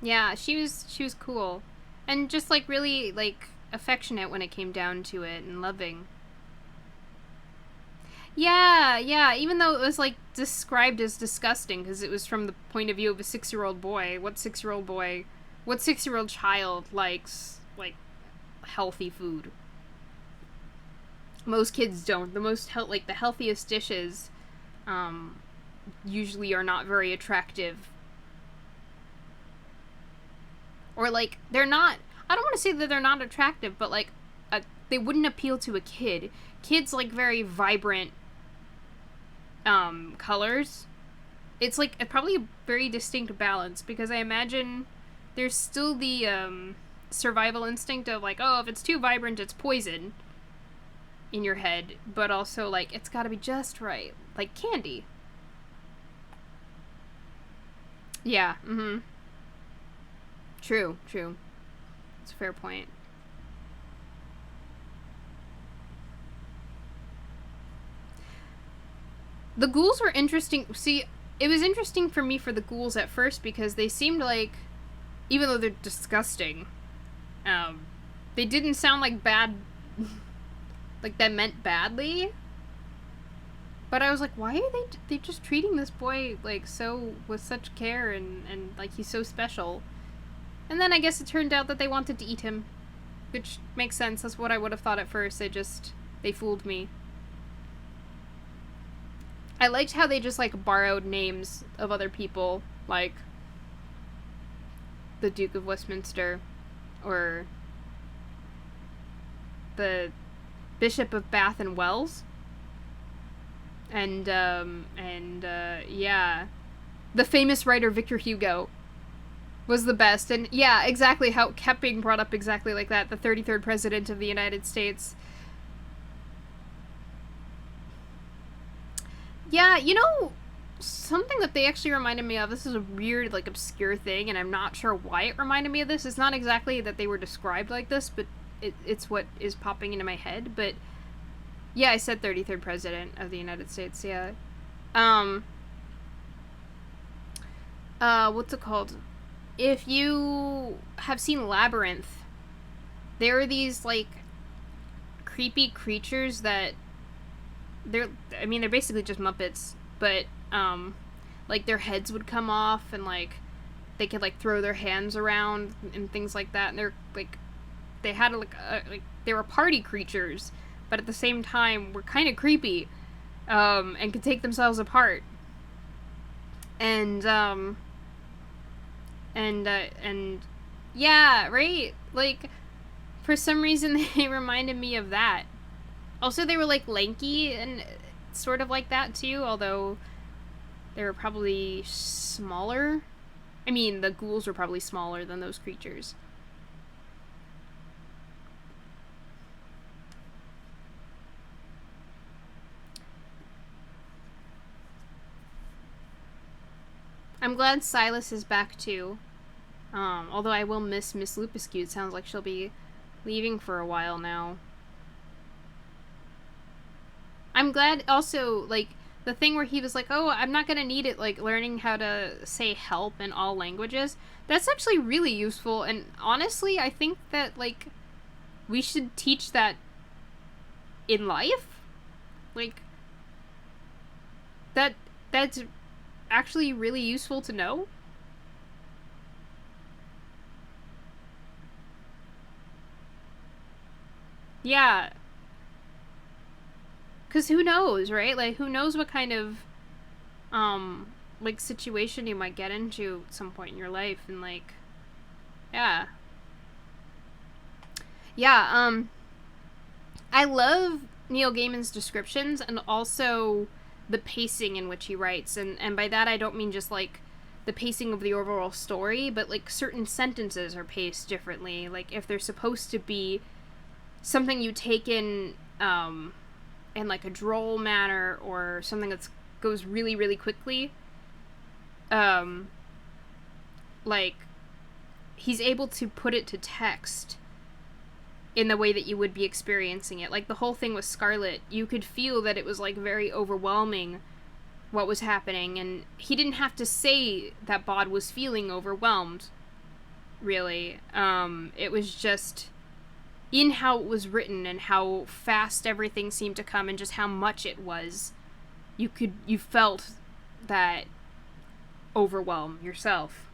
Yeah, she was cool. And just like really like affectionate when it came down to it, and loving. Yeah, even though it was, like, described as disgusting, because it was from the point of view of a 6-year-old boy. What 6-year-old child likes, like, healthy food? Most kids don't. The healthiest dishes, usually are not very attractive. Or, like, they're not, I don't want to say that they're not attractive, but, like, they wouldn't appeal to a kid. Kids like very vibrant, colors. It's like probably a very distinct balance, because I imagine there's still the survival instinct of like, oh, if it's too vibrant, it's poison in your head, but also like it's got to be just right, like candy. Yeah. True. It's a fair point. The ghouls were interesting. See, it was interesting for me for the ghouls at first because they seemed like, even though they're disgusting, they didn't sound like bad, like that meant badly. But I was like, why are they just treating this boy like so with such care and like he's so special? And then I guess it turned out that they wanted to eat him, which makes sense. That's what I would have thought at first. They fooled me. I liked how they just, like, borrowed names of other people, like the Duke of Westminster, or the Bishop of Bath and Wells, and yeah, the famous writer Victor Hugo was the best, and yeah, exactly how it kept being brought up exactly like that, the 33rd President of the United States. Yeah, you know, something that they actually reminded me of, this is a weird, like, obscure thing, and I'm not sure why it reminded me of this. It's not exactly that they were described like this, but it's what is popping into my head. But yeah, I said 33rd President of the United States, yeah. What's it called? If you have seen Labyrinth, there are these, like, creepy creatures that they're basically just Muppets, but like, their heads would come off, and, like, they could, like, throw their hands around and things like that, and they're, like, they had, like, they were party creatures, but at the same time were kind of creepy, and could take themselves apart, and yeah, right, like, for some reason they reminded me of that. Also, they were, like, lanky and sort of like that, too, although they were probably smaller. I mean, the ghouls were probably smaller than those creatures. I'm glad Silas is back, too. Although I will miss Miss Lupuscu. It sounds like she'll be leaving for a while now. I'm glad also, like, the thing where he was like, oh, I'm not gonna need it, like, learning how to say help in all languages. That's actually really useful, and honestly, I think that, like, we should teach that in life. Like, that's actually really useful to know. Yeah. Because who knows, right? Like, who knows what kind of, like, situation you might get into at some point in your life, and, like, yeah. Yeah, I love Neil Gaiman's descriptions, and also the pacing in which he writes, and by that I don't mean just, like, the pacing of the overall story, but, like, certain sentences are paced differently. Like, if they're supposed to be something you take in like, a droll manner, or something that goes really, really quickly, like, he's able to put it to text in the way that you would be experiencing it. Like, the whole thing with Scarlet, you could feel that it was, like, very overwhelming what was happening, and he didn't have to say that Bod was feeling overwhelmed, really. It was just in how it was written, and how fast everything seemed to come, and just how much it was. You felt that overwhelm yourself,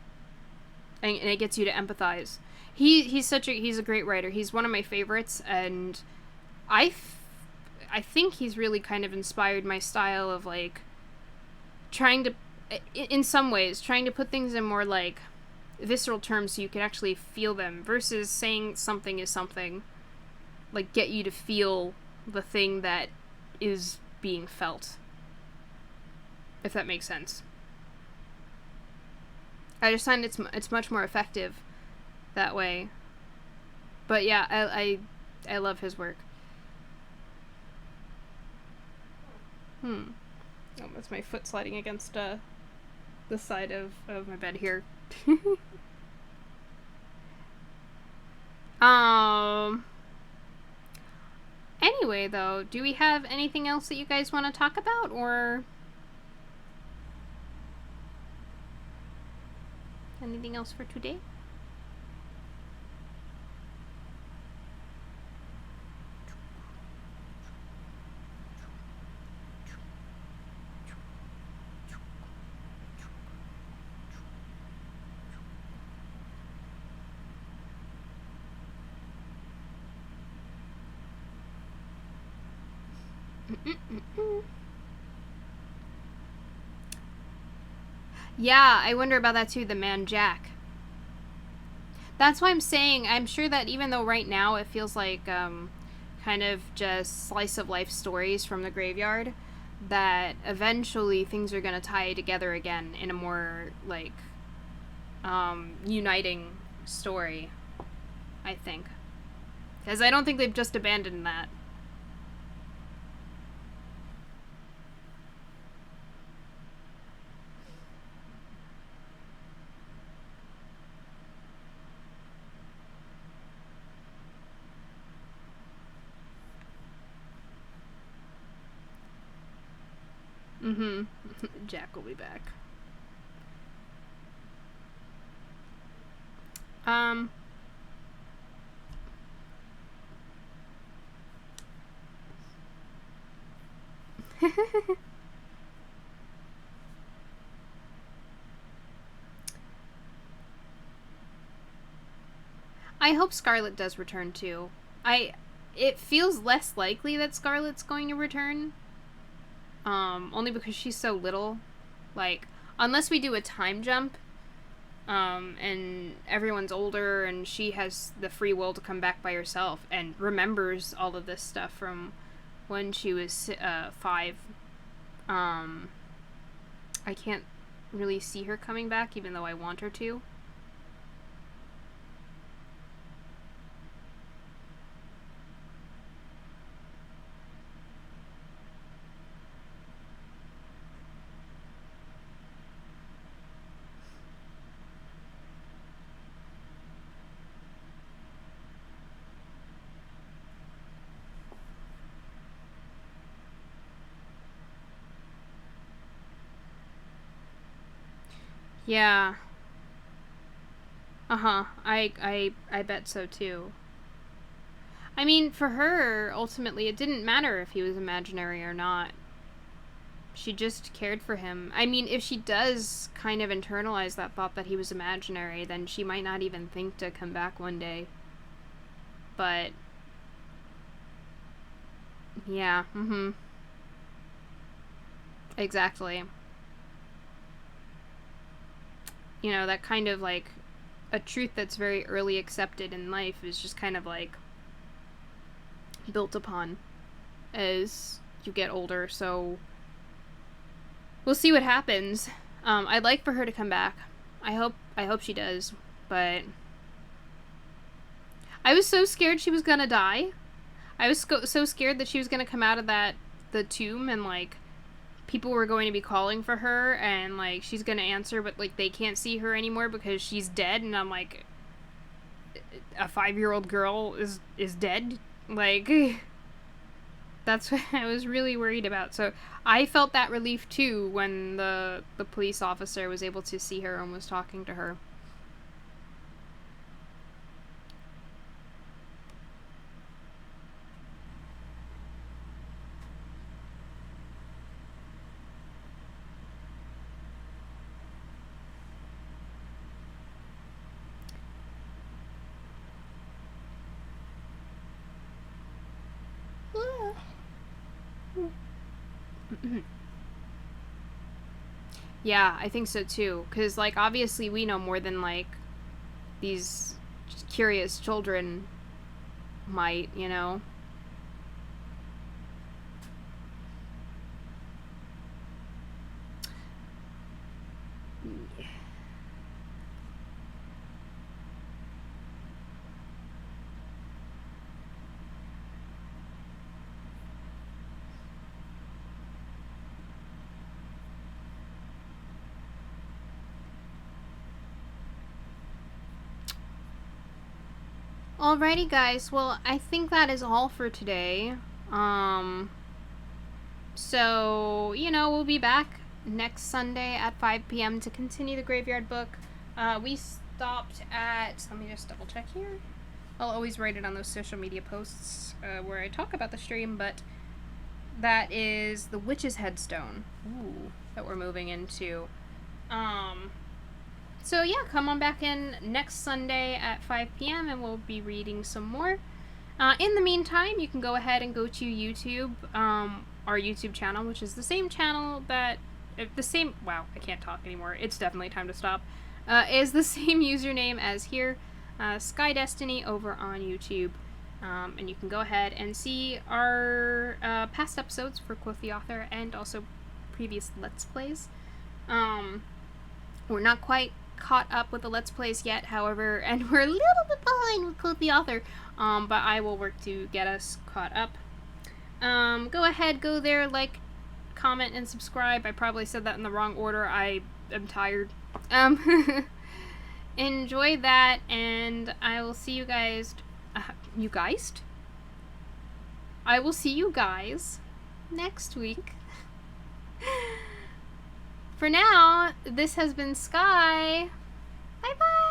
and it gets you to empathize. He's a great writer. He's one of my favorites, and I think he's really kind of inspired my style of, like, trying to, in some ways, trying to put things in more, like, visceral terms so you can actually feel them, versus saying something is something, like, get you to feel the thing that is being felt, if that makes sense. I just find it's much more effective that way. But yeah, I love his work. Oh, that's my foot sliding against the side of my bed here. Anyway, though, do we have anything else that you guys want to talk about, or anything else for today? Yeah, I wonder about that too, the man Jack. That's why I'm saying I'm sure that even though right now it feels like kind of just slice of life stories from the graveyard, that eventually things are going to tie together again in a more like uniting story, I think. Because I don't think they've just abandoned that. Mm-hmm. Jack will be back. Um... I hope Scarlet does return too. It feels less likely that Scarlet's going to return. Only because she's so little. Like, unless we do a time jump, and everyone's older and she has the free will to come back by herself and remembers all of this stuff from when she was 5. I can't really see her coming back, even though I want her to. Yeah. Uh-huh. I bet so too. I mean, for her, ultimately, it didn't matter if he was imaginary or not. She just cared for him. I mean, if she does kind of internalize that thought that he was imaginary, then she might not even think to come back one day. But yeah, mm-hmm. Exactly. You know, that kind of like a truth that's very early accepted in life is just kind of like built upon as you get older. So we'll see what happens. I'd like for her to come back. I hope she does, but I was so scared she was gonna die. I was so scared that she was gonna come out of the tomb and like people were going to be calling for her and like she's gonna answer, but like they can't see her anymore because she's dead. And I'm like, a 5-year-old girl is dead. Like, that's what I was really worried about. So I felt that relief too when the police officer was able to see her and was talking to her. Yeah, I think so too. Because, like, obviously we know more than, like, these curious children might, you know? Alrighty, guys. Well, I think that is all for today. So, you know, we'll be back next Sunday at 5 p.m. to continue the Graveyard Book. We stopped at... Let me just double check here. I'll always write it on those social media posts where I talk about the stream, but that is the Witch's Headstone. Ooh, that we're moving into. So yeah, come on back in next Sunday at 5 p.m. and we'll be reading some more. In the meantime, you can go ahead and go to YouTube, our YouTube channel, which is the same channel that the same, wow, I can't talk anymore, it's definitely time to stop, is the same username as here, Sky Destiny over on YouTube. And you can go ahead and see our past episodes for Quoth the Author and also previous Let's Plays. We're not quite caught up with the Let's Plays yet, however, and we're a little bit behind with Quoth the Author, but I will work to get us caught up. Go ahead, go there, like, comment, and subscribe. I probably said that in the wrong order. I am tired. Enjoy that, and I will see you guys... I will see you guys next week. For now, this has been Sky. Bye-bye!